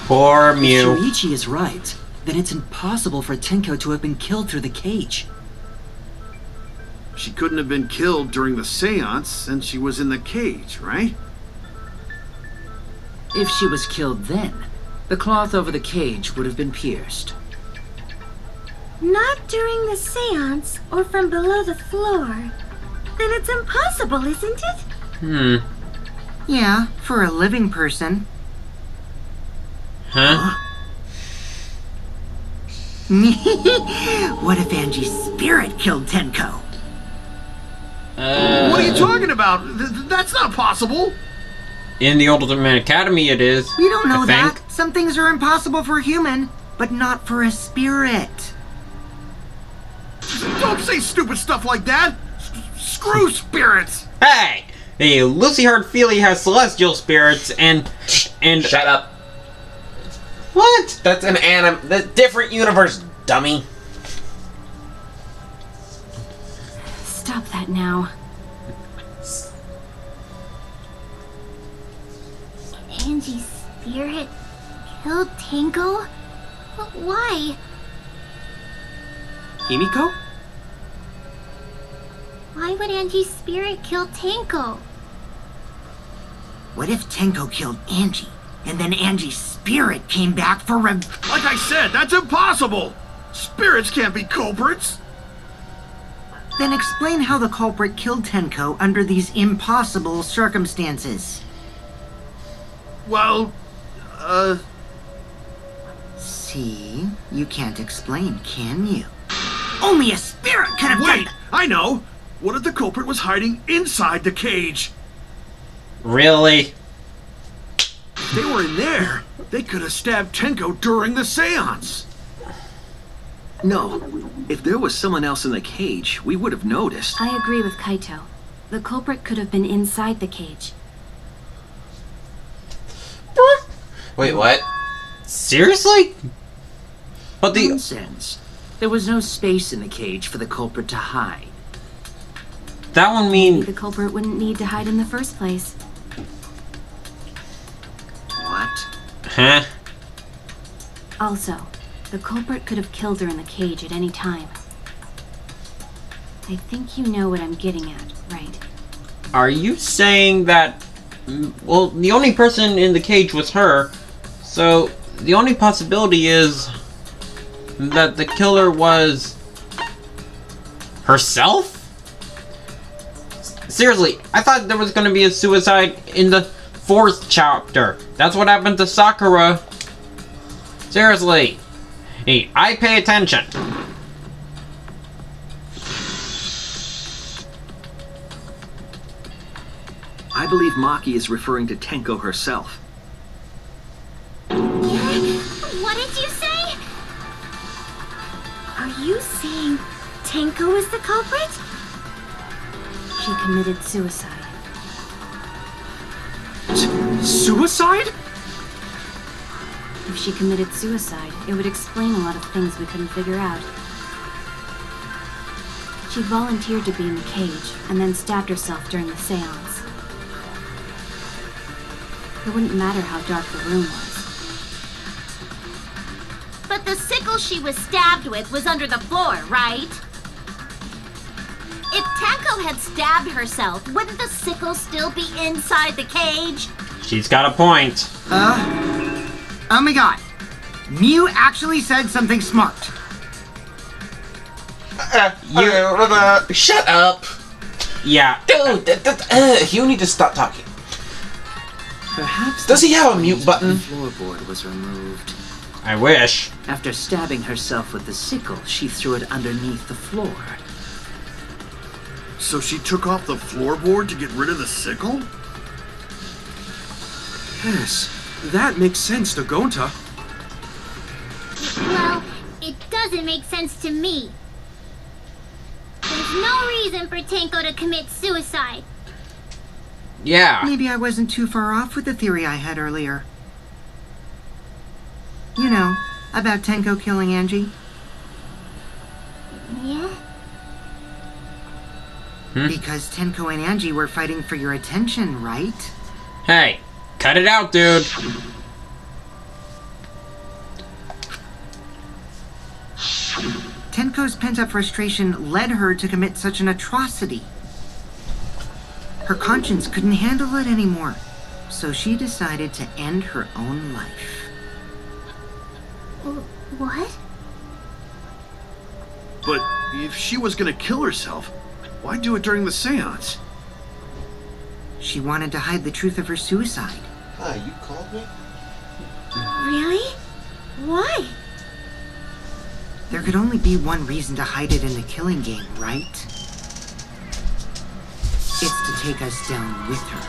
Poor If Mew. Shuichi is right, then it's impossible for Tenko to have been killed through the cage. She couldn't have been killed during the seance since she was in the cage, right? If she was killed then, the cloth over the cage would have been pierced. Not during the seance or from below the floor. Then it's impossible, isn't it? Yeah, for a living person. Huh? What if Angie's spirit killed Tenko? What are you talking about? That's not possible. In the Ultimate Academy, it is. We don't know I that. think. Some things are impossible for a human, but not for a spirit. Don't say stupid stuff like that. Screw spirits. Hey, the Lucy Heart Feely has celestial spirits, and Shut up. what? That's the different universe, dummy. Stop that now. Angie's spirit killed Tenko? Why? Himiko? Why would Angie's spirit kill Tenko? What if Tenko killed Angie, and then Angie's spirit came back for Like I said, that's impossible! Spirits can't be culprits! Then explain how the culprit killed Tenko under these impossible circumstances. Well, See? You can't explain, can you? Only a spirit could have done wait! I know! What if the culprit was hiding inside the cage? Really? If they were in there, they could have stabbed Tenko during the seance! No. If there was someone else in the cage, we would have noticed. I agree with Kaito. The culprit could have been inside the cage. Wait, what? Seriously? But the... Nonsense. There was no space in the cage for the culprit to hide. That one mean... The culprit wouldn't need to hide in the first place. What? Huh? Also, the culprit could have killed her in the cage at any time. I think you know what I'm getting at, right? Are you saying that... Well, the only person in the cage was her, so the only possibility is that the killer was herself? Seriously, I thought there was going to be a suicide in the 4th chapter. That's what happened to Sakura. Seriously. Hey, I pay attention. I believe Maki is referring to Tenko herself. What did you say? Are you saying Tenko is the culprit? She committed suicide. Suicide? If she committed suicide, it would explain a lot of things we couldn't figure out. She volunteered to be in the cage, and then stabbed herself during the seance. It wouldn't matter how dark the room was. But the sickle she was stabbed with was under the floor, right? If Tenko had stabbed herself, wouldn't the sickle still be inside the cage? She's got a point. Oh my god. Mew actually said something smart. Shut up! Yeah. Dude, you need to stop talking. Perhaps Does he have a the mute button? floorboard was removed. I wish. After stabbing herself with the sickle, she threw it underneath the floor. So she took off the floorboard to get rid of the sickle? Yes, that makes sense to Gonta. Well, it doesn't make sense to me. There's no reason for Tenko to commit suicide. Yeah. Maybe I wasn't too far off with the theory I had earlier. You know, about Tenko killing Angie. Yeah? Because Tenko and Angie were fighting for your attention, right? Hey, cut it out, dude. Tenko's pent-up frustration led her to commit such an atrocity. Her conscience couldn't handle it anymore, so she decided to end her own life. What? But if she was gonna kill herself, why do it during the seance? She wanted to hide the truth of her suicide. Hi, you called me? Really? Why? There could only be one reason to hide it in the killing game, right? It's to take us down with her.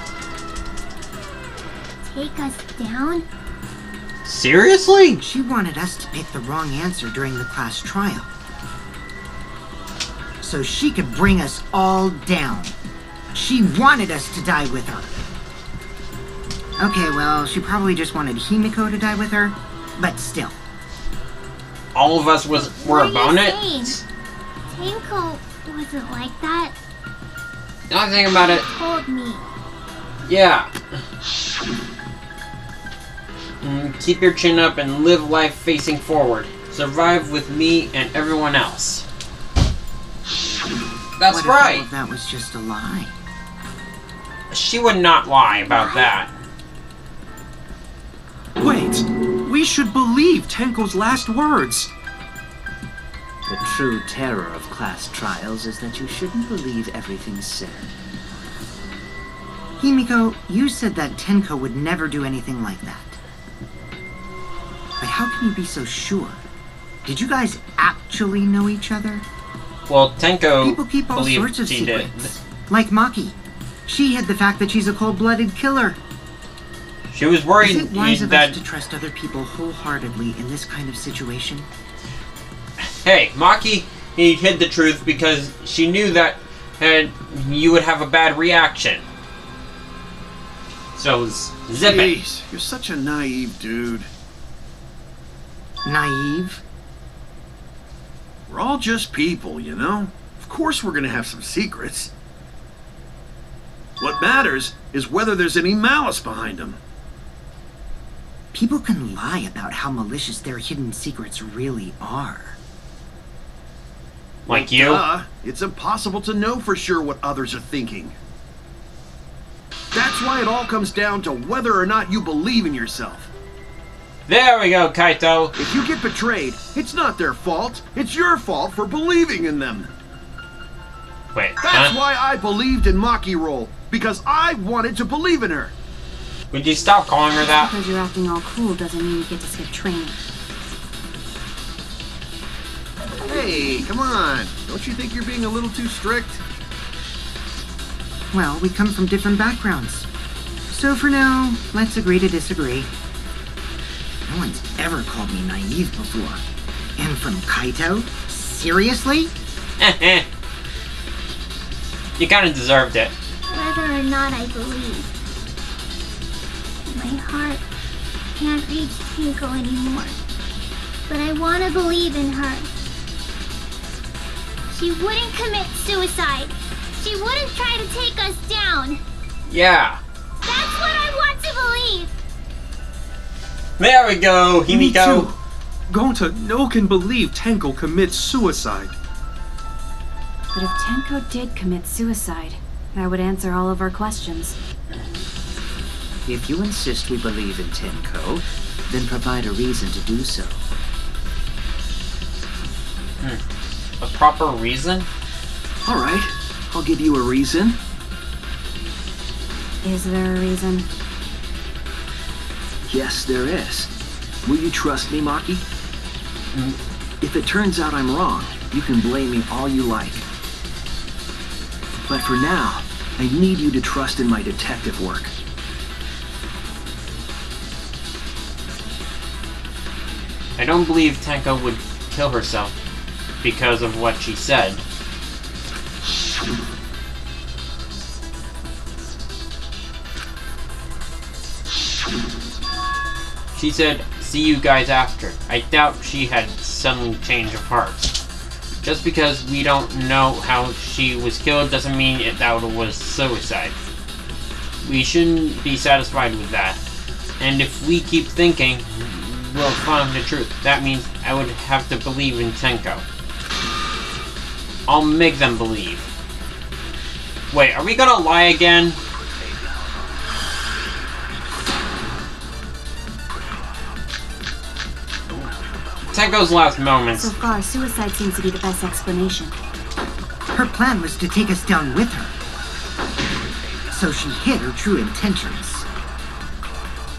Take us down? Seriously? She wanted us to pick the wrong answer during the class trial. So she could bring us all down. She wanted us to die with her. Okay, well, she probably just wanted Himiko to die with her, but still. All of us were What about are you it? saying? Tenko wasn't like that. Now think about it. Told me. Yeah. Keep your chin up and live life facing forward. Survive with me and everyone else. That's What if right. all of that was just a lie? She would not lie about that. Wait, we should believe Tenko's last words. The true terror of class trials is that you shouldn't believe everything said. Himiko, you said that Tenko would never do anything like that. But how can you be so sure? Did you guys actually know each other? Well, Tenko People keep all sorts of she did. secrets. Like Maki. She hid the fact that she's a cold-blooded killer. She was worried Is it wise of that... us to trust other people wholeheartedly in this kind of situation? Hey, Maki, he hid the truth because she knew that you would have a bad reaction. So, zip it. Jeez, you're such a naive dude. Naive? We're all just people, you know? Of course we're gonna have some secrets. What matters is whether there's any malice behind them. People can lie about how malicious their hidden secrets really are. Like you? Duh. It's impossible to know for sure what others are thinking. That's why it all comes down to whether or not you believe in yourself. There we go, Kaito. If you get betrayed, it's not their fault. It's your fault for believing in them. Wait, That's why I believed in Maki Roll, because I wanted to believe in her. Would you stop calling her that? Because you're acting all cool doesn't mean you get to skip training. Hey, come on. Don't you think you're being a little too strict? Well, we come from different backgrounds. So for now, let's agree to disagree. No one's ever called me naive before. And from Kaito? Seriously? You kind of deserved it. Whether or not I believe. My heart can't reach Tinko anymore. But I want to believe in her. She wouldn't commit suicide. She wouldn't try to take us down. Yeah. That's what I want to believe. There we go, Himiko. Me too. Gonta no can believe Tenko commits suicide. But if Tenko did commit suicide, that would answer all of our questions. If you insist we believe in Tenko, then provide a reason to do so. A proper reason? All right, I'll give you a reason. Is there a reason? Yes, there is. Will you trust me, Maki? If it turns out I'm wrong, you can blame me all you like. But for now, I need you to trust in my detective work. I don't believe Tenko would kill herself because of what she said. She said, "See you guys after." I doubt she had suddenly change of heart. Just because we don't know how she was killed doesn't mean that it was suicide. We shouldn't be satisfied with that. And if we keep thinking, we'll find the truth. That means I would have to believe in Tenko. I'll make them believe. Wait, are we gonna lie again? Tenko's last moments. So far, suicide seems to be the best explanation. Her plan was to take us down with her. So she hid her true intentions.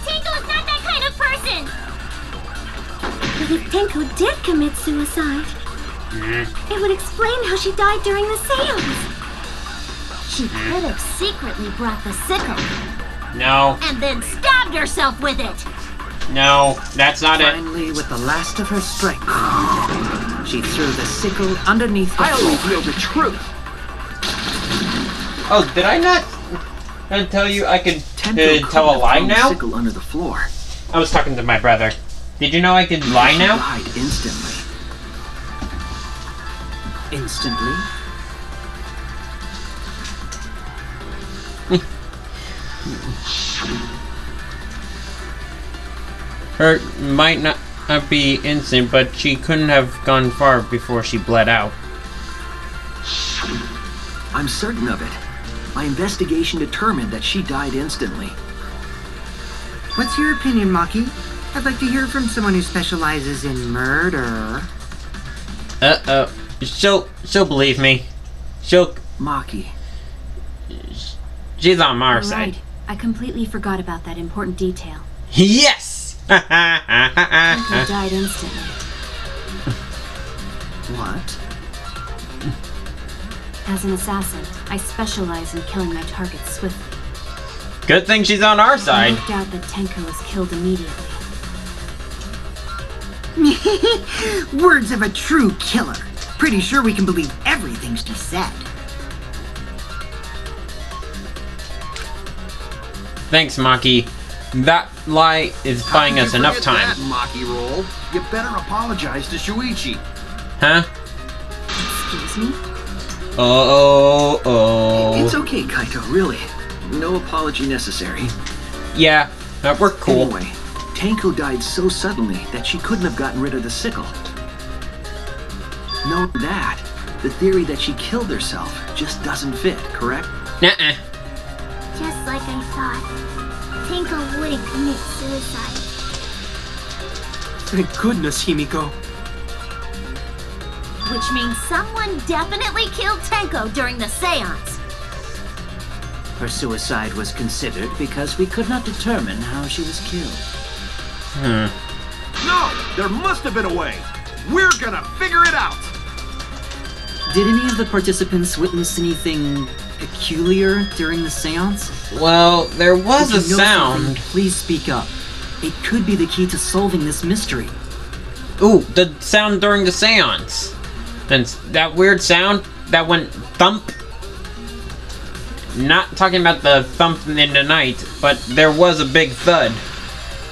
Tinko's not that kind of person. But if Tenko did commit suicide, it would explain how she died during the seance. She could have secretly brought the sickle. No. And then stabbed herself with it. No, that's not it. Finally, with the last of her strength, she threw the sickle underneath the I'll floor. reveal the truth. Oh, did I not tell you I could Tenko tell a couldn't have lie thrown the now? sickle under the floor. I was talking to my brother. Did you know I could lie She now? died instantly. Instantly? Her might not be instant, but she couldn't have gone far before she bled out. I'm certain of it. My investigation determined that she died instantly. What's your opinion, Maki? I'd like to hear from someone who specializes in murder. She'll believe me. Maki. She's on our You're side. right. I completely forgot about that important detail. Yes! Tenko died instantly. What? As an assassin, I specialize in killing my targets swiftly. Good thing she's on our I side. no doubt that Tenko was killed immediately. Words of a true killer. Pretty sure we can believe everything she said. Thanks, Maki. That lie is buying us enough time. That Maki roll. You better apologize to Shuichi. Huh? Excuse me? Oh. It's okay, Kaito, really. No apology necessary. Yeah, we're cool. Anyway, Tenko died so suddenly that she couldn't have gotten rid of the sickle. Knowing that, the theory that she killed herself just doesn't fit, correct? Nuh-uh. Just like I thought. Tenko wouldn't commit suicide. Thank goodness, Himiko. Which means someone definitely killed Tenko during the seance. Her suicide was considered because we could not determine how she was killed. No! There must have been a way! We're gonna figure it out! Did any of the participants witness anything peculiar during the seance? Well, there was If a you know sound. something, please speak up. It could be the key to solving this mystery. Ooh, the sound during the seance. And that weird sound that went thump. Not talking about the thump in the night, but there was a big thud.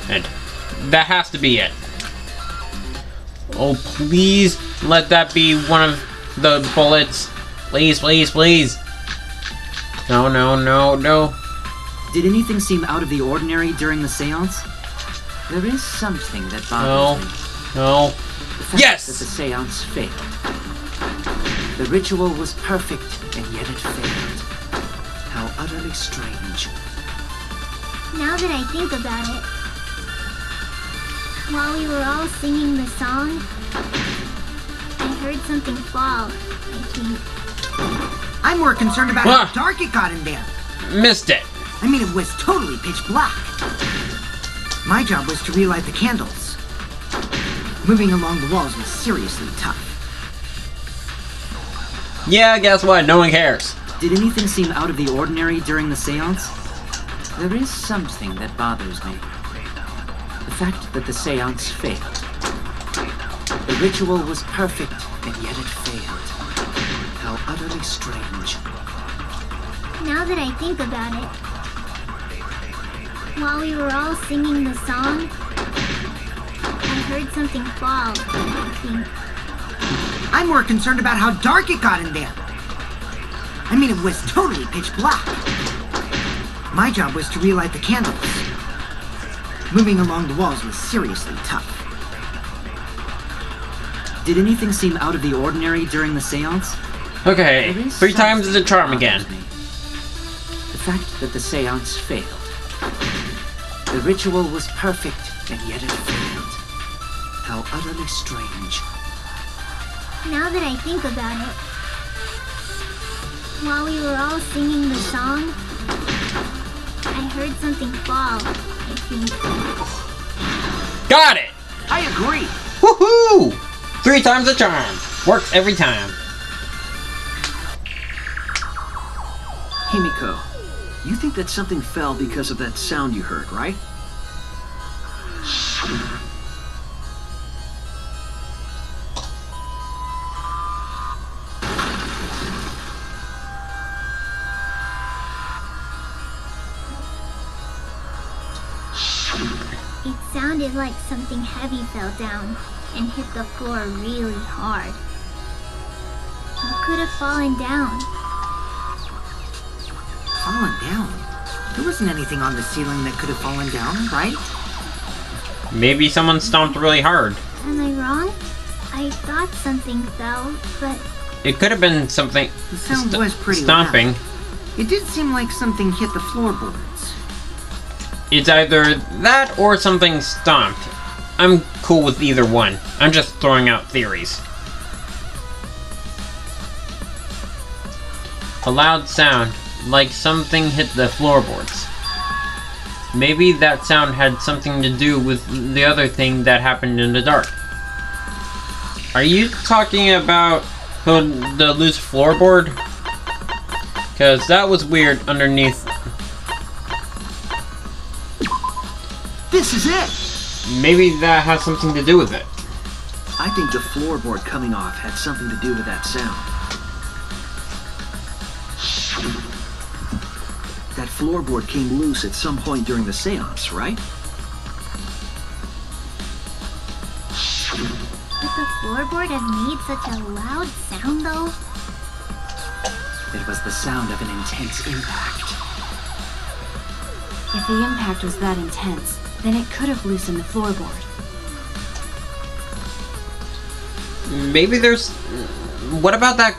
And that has to be it. Oh, please let that be one of the bullets. Please, please, please. No, no, no, no. Did anything seem out of the ordinary during the seance? There is something that bothers me. No. The fact Yes! that the seance failed. The ritual was perfect, and yet it failed. How utterly strange. Now that I think about it, while we were all singing the song, I heard something fall, I think. I'm more concerned about how dark it got in there. Missed it. I mean, it was totally pitch black. My job was to relight the candles. Moving along the walls was seriously tough. Yeah, guess what? No one cares. Did anything seem out of the ordinary during the seance? There is something that bothers me. The fact that the seance failed. The ritual was perfect, and yet it failed. How utterly strange. Now that I think about it, while we were all singing the song, I heard something fall, I think. I'm more concerned about how dark it got in there. I mean, it was totally pitch black. My job was to relight the candles. Moving along the walls was seriously tough. Did anything seem out of the ordinary during the seance? Okay, There is 3 times is a charm something again. that bothers me. The fact that the seance failed. The ritual was perfect, and yet it failed. How utterly strange. Now that I think about it, while we were all singing the song, I heard something fall, I think. Got it! I agree! Woohoo! 3 times a charm. Works every time. Himiko, you think that something fell because of that sound you heard, right? It sounded like something heavy fell down and hit the floor really hard. What could have fallen down? Fallen down? There wasn't anything on the ceiling that could have fallen down, right? Maybe someone stomped really hard. Am I wrong? I thought something fell, but It could have been something. The sound was pretty stomping. loud. It did seem like something hit the floorboards. It's either that or something stomped. I'm cool with either one. I'm just throwing out theories. A loud sound, like something hit the floorboards. Maybe that sound had something to do with the other thing that happened in the dark. Are you talking about the loose floorboard? Because that was weird underneath. This is it! Maybe that has something to do with it. I think the floorboard coming off had something to do with that sound. That floorboard came loose at some point during the seance, right? Would the floorboard have made such a loud sound, though? It was the sound of an intense impact. If the impact was that intense, then it could have loosened the floorboard. Maybe there's... What about that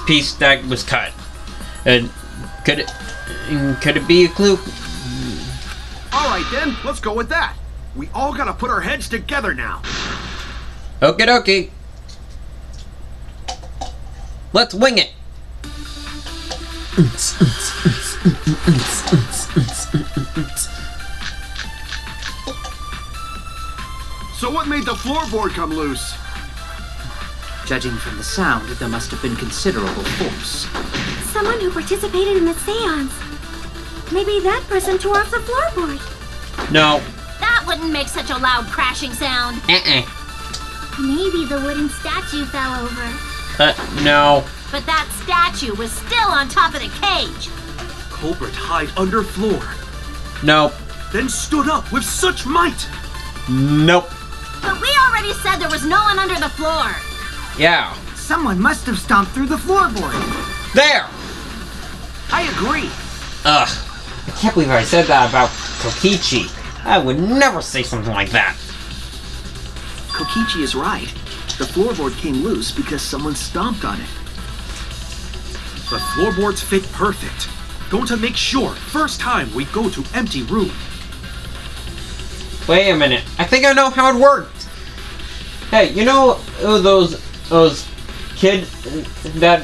piece that was cut? Could it be a clue? Alright then, let's go with that. We all gotta put our heads together now. Okie dokie. Let's wing it. So what made the floorboard come loose? Judging from the sound, there must have been considerable force. Someone who participated in the seance. Maybe that person tore off the floorboard. No. That wouldn't make such a loud crashing sound. Maybe the wooden statue fell over. No. But that statue was still on top of the cage. Culprit hide under floor. Nope. Then stood up with such might. Nope. But we already said there was no one under the floor. Yeah. Someone must have stomped through the floorboard. There! I agree. Ugh. I can't believe I said that about Kokichi. I would never say something like that. Kokichi is right. The floorboard came loose because someone stomped on it. The floorboards fit perfect. Going to make sure first time we go to empty room. Wait a minute. I think I know how it worked. Hey, you know those kids that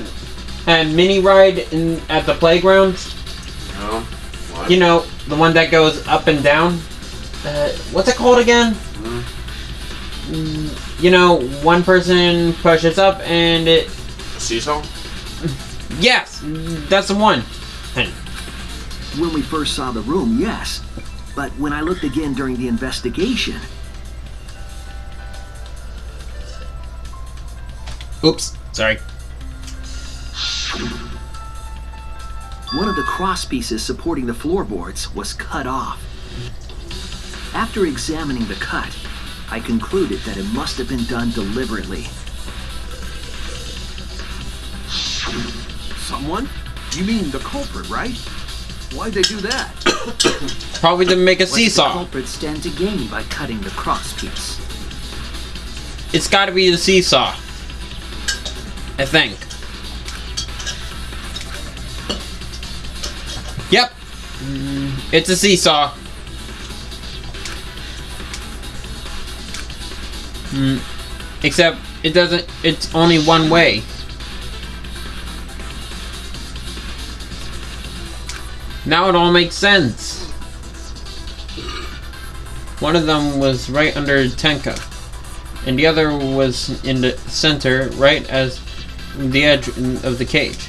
had mini ride at the playground? No. What? You know, the one that goes up and down? What's it called again? You know, one person pushes up and it... Seesaw? Yes, that's the one. When we first saw the room, yes. But when I looked again during the investigation... Oops, sorry. One of the cross pieces supporting the floorboards was cut off. After examining the cut, I concluded that it must have been done deliberately. Someone? You mean the culprit, right? Why'd they do that? Probably to make a What did seesaw. the culprit stand to gain by cutting the cross piece? It's gotta be the seesaw. I think. Yep. It's a seesaw. Except it doesn't, it's only one way. Now it all makes sense. One of them was right under Tenka, and the other was in the center, right as the edge of the cage.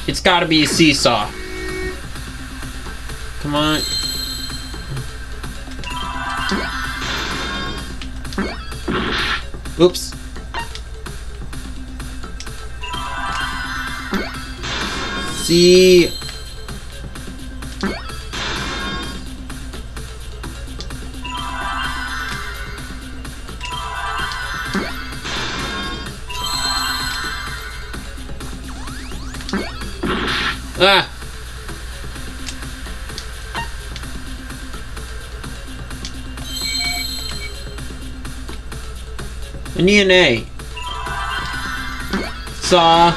It's gotta be a seesaw. Come on. Oops. See. Ah. I need an A. Saw.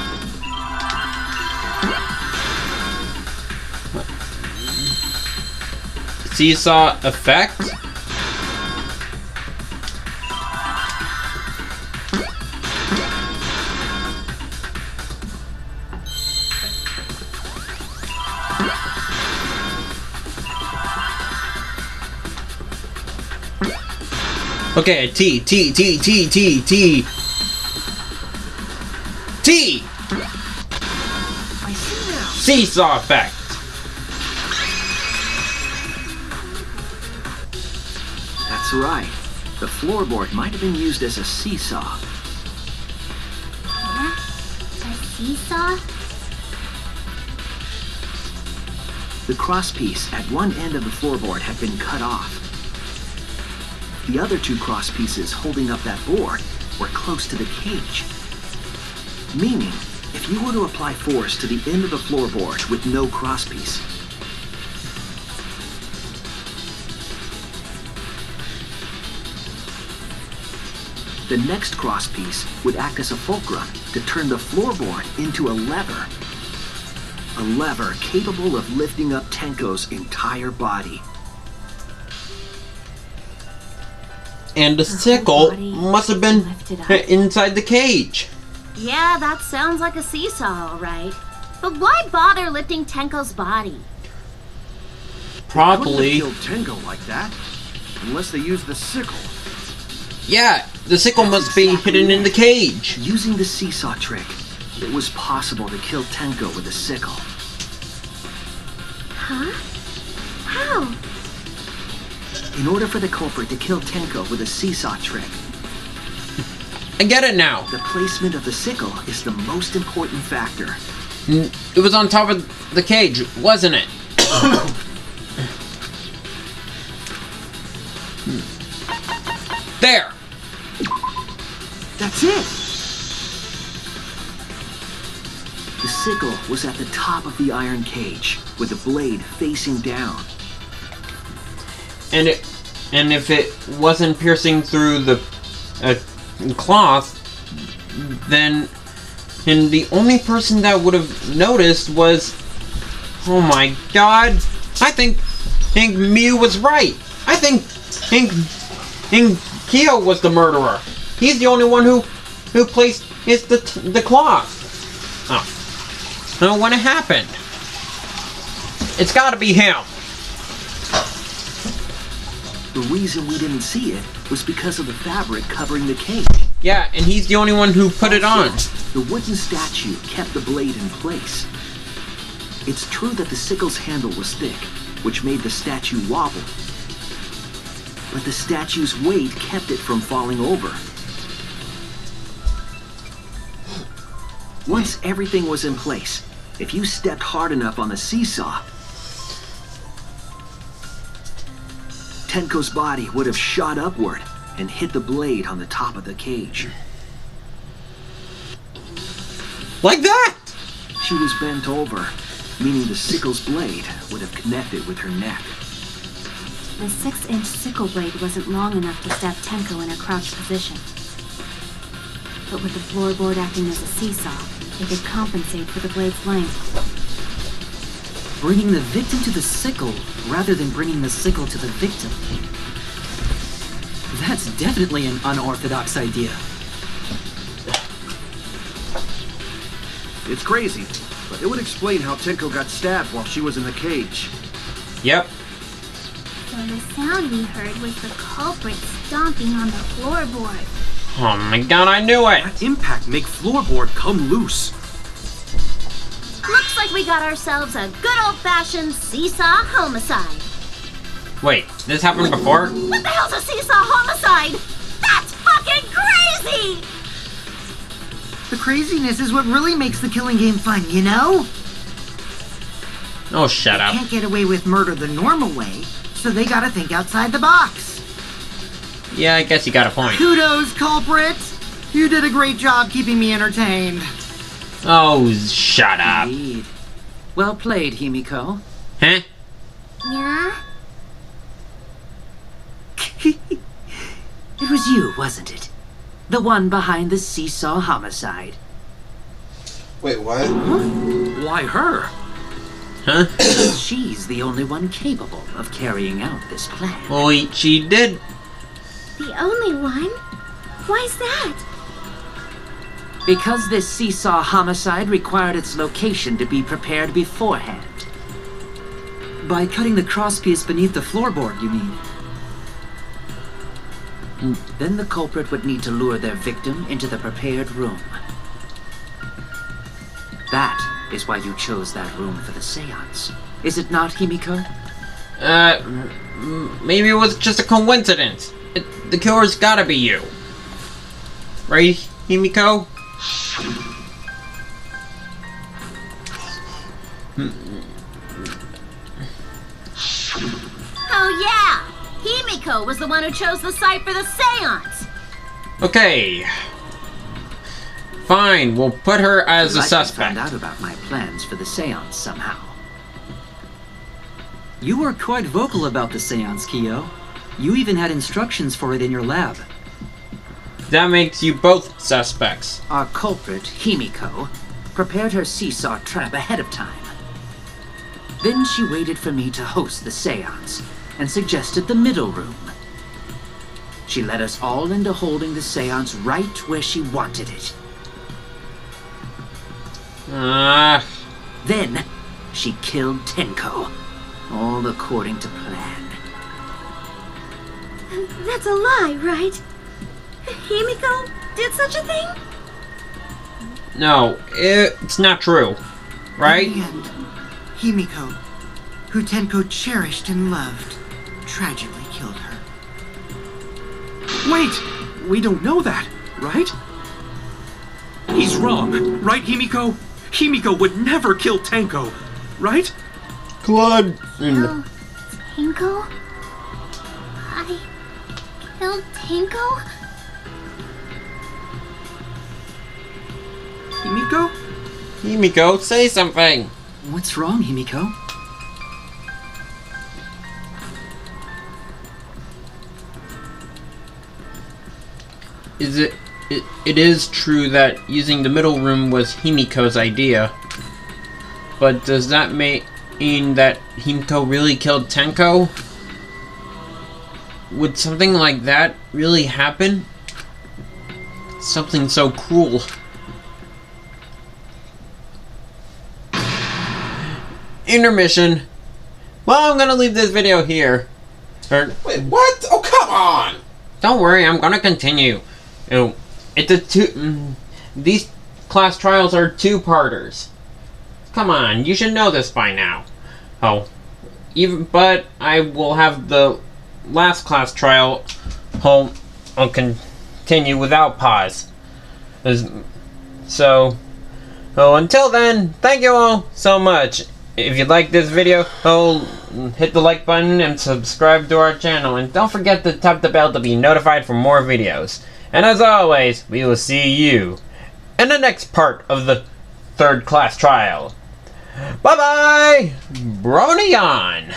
seesaw effect? Okay, T. I see now. Seesaw effect. That's right. The floorboard might have been used as a seesaw. Yeah? A seesaw? The crosspiece at one end of the floorboard had been cut off. The other two crosspieces holding up that board were close to the cage. Meaning, if you were to apply force to the end of the floorboard with no crosspiece, the next crosspiece would act as a fulcrum to turn the floorboard into a lever. A lever capable of lifting up Tenko's entire body. And the sickle must have been inside the cage. Yeah, that sounds like a seesaw, all right. But why bother lifting Tenko's body? Probably. Couldn't have killed Tenko like that, unless they used the sickle. Yeah, the sickle must be hidden in the cage. Using the seesaw trick, it was possible to kill Tenko with a sickle. Huh? How? In order for the culprit to kill Tenko with a seesaw trick, I get it now. the placement of the sickle is the most important factor. It was on top of the cage, wasn't it? There. That's it! The sickle was at the top of the iron cage, with the blade facing down. And if it wasn't piercing through the cloth, then the only person that would have noticed was, oh my god, I think Mew was right. I think Kiyo was the murderer. He's the only one who placed the cloth. Oh, now when it happened, it's got to be him. The reason we didn't see it was because of the fabric covering the cage. Yeah, and he's the only one who put it on. The wooden statue kept the blade in place. It's true that the sickle's handle was thick, which made the statue wobble. But the statue's weight kept it from falling over. Once everything was in place, if you stepped hard enough on the seesaw, Tenko's body would have shot upward and hit the blade on the top of the cage. Like that! She was bent over, meaning the sickle's blade would have connected with her neck. The 6-inch sickle blade wasn't long enough to stab Tenko in her crouched position. But with the floorboard acting as a seesaw, it could compensate for the blade's length. Bringing the victim to the sickle rather than bringing the sickle to the victim. That's definitely an unorthodox idea. It's crazy, but it would explain how Tenko got stabbed while she was in the cage. Yep. So the sound we heard was the culprit stomping on the floorboard. Oh my god, I knew it! That impact make floorboard come loose. Looks like we got ourselves a good old-fashioned seesaw homicide. Wait, this happened before? What the hell's a seesaw homicide? That's fucking crazy! The craziness is what really makes the killing game fun, you know? Oh, shut up. They can't get away with murder the normal way, so they gotta think outside the box. Yeah, I guess you got a point. Kudos, culprit! You did a great job keeping me entertained. Oh, shut up. Indeed. Well played, Himiko. Huh? Yeah? It was you, wasn't it? The one behind the seesaw homicide. Wait, what? Why her? Huh? She's the only one capable of carrying out this plan. Well, she did. The only one? Why's that? Because this seesaw homicide required its location to be prepared beforehand. By cutting the crosspiece beneath the floorboard, you mean? Then the culprit would need to lure their victim into the prepared room. That is why you chose that room for the seance. Is it not, Himiko? Maybe it was just a coincidence. The killer's gotta be you. Right, Himiko? Oh yeah! Himiko was the one who chose the site for the seance! Okay. Fine, we'll put her as a suspect. I found out about my plans for the seance somehow. You were quite vocal about the seance, Kiyo. You even had instructions for it in your lab. That makes you both suspects. Our culprit, Himiko, prepared her seesaw trap ahead of time. Then she waited for me to host the seance and suggested the middle room. She led us all into holding the seance right where she wanted it. Then, she killed Tenko, all according to plan. That's a lie, right? Himiko did such a thing? No, it's not true. Right? In the end, Himiko, who Tenko cherished and loved, tragically killed her. Wait! We don't know that, right? He's wrong, right, Himiko? Himiko would never kill Tenko, right? Claude. Kill Tenko? I killed Tenko? Himiko? Himiko, say something. What's wrong, Himiko? It is true that using the middle room was Himiko's idea. But does that mean that Himiko really killed Tenko? Would something like that really happen? Something so cruel. Intermission. Well, I'm gonna leave this video here. Wait, what? Oh, come on! Don't worry, I'm gonna continue. These class trials are two-parters. Come on, you should know this by now. But I will have the last class trial. I'll continue without pause. So, until then, thank you all so much. If you like this video, hit the like button and subscribe to our channel. And don't forget to tap the bell to be notified for more videos. And as always, we will see you in the next part of the third class trial. Bye-bye! Bronie on!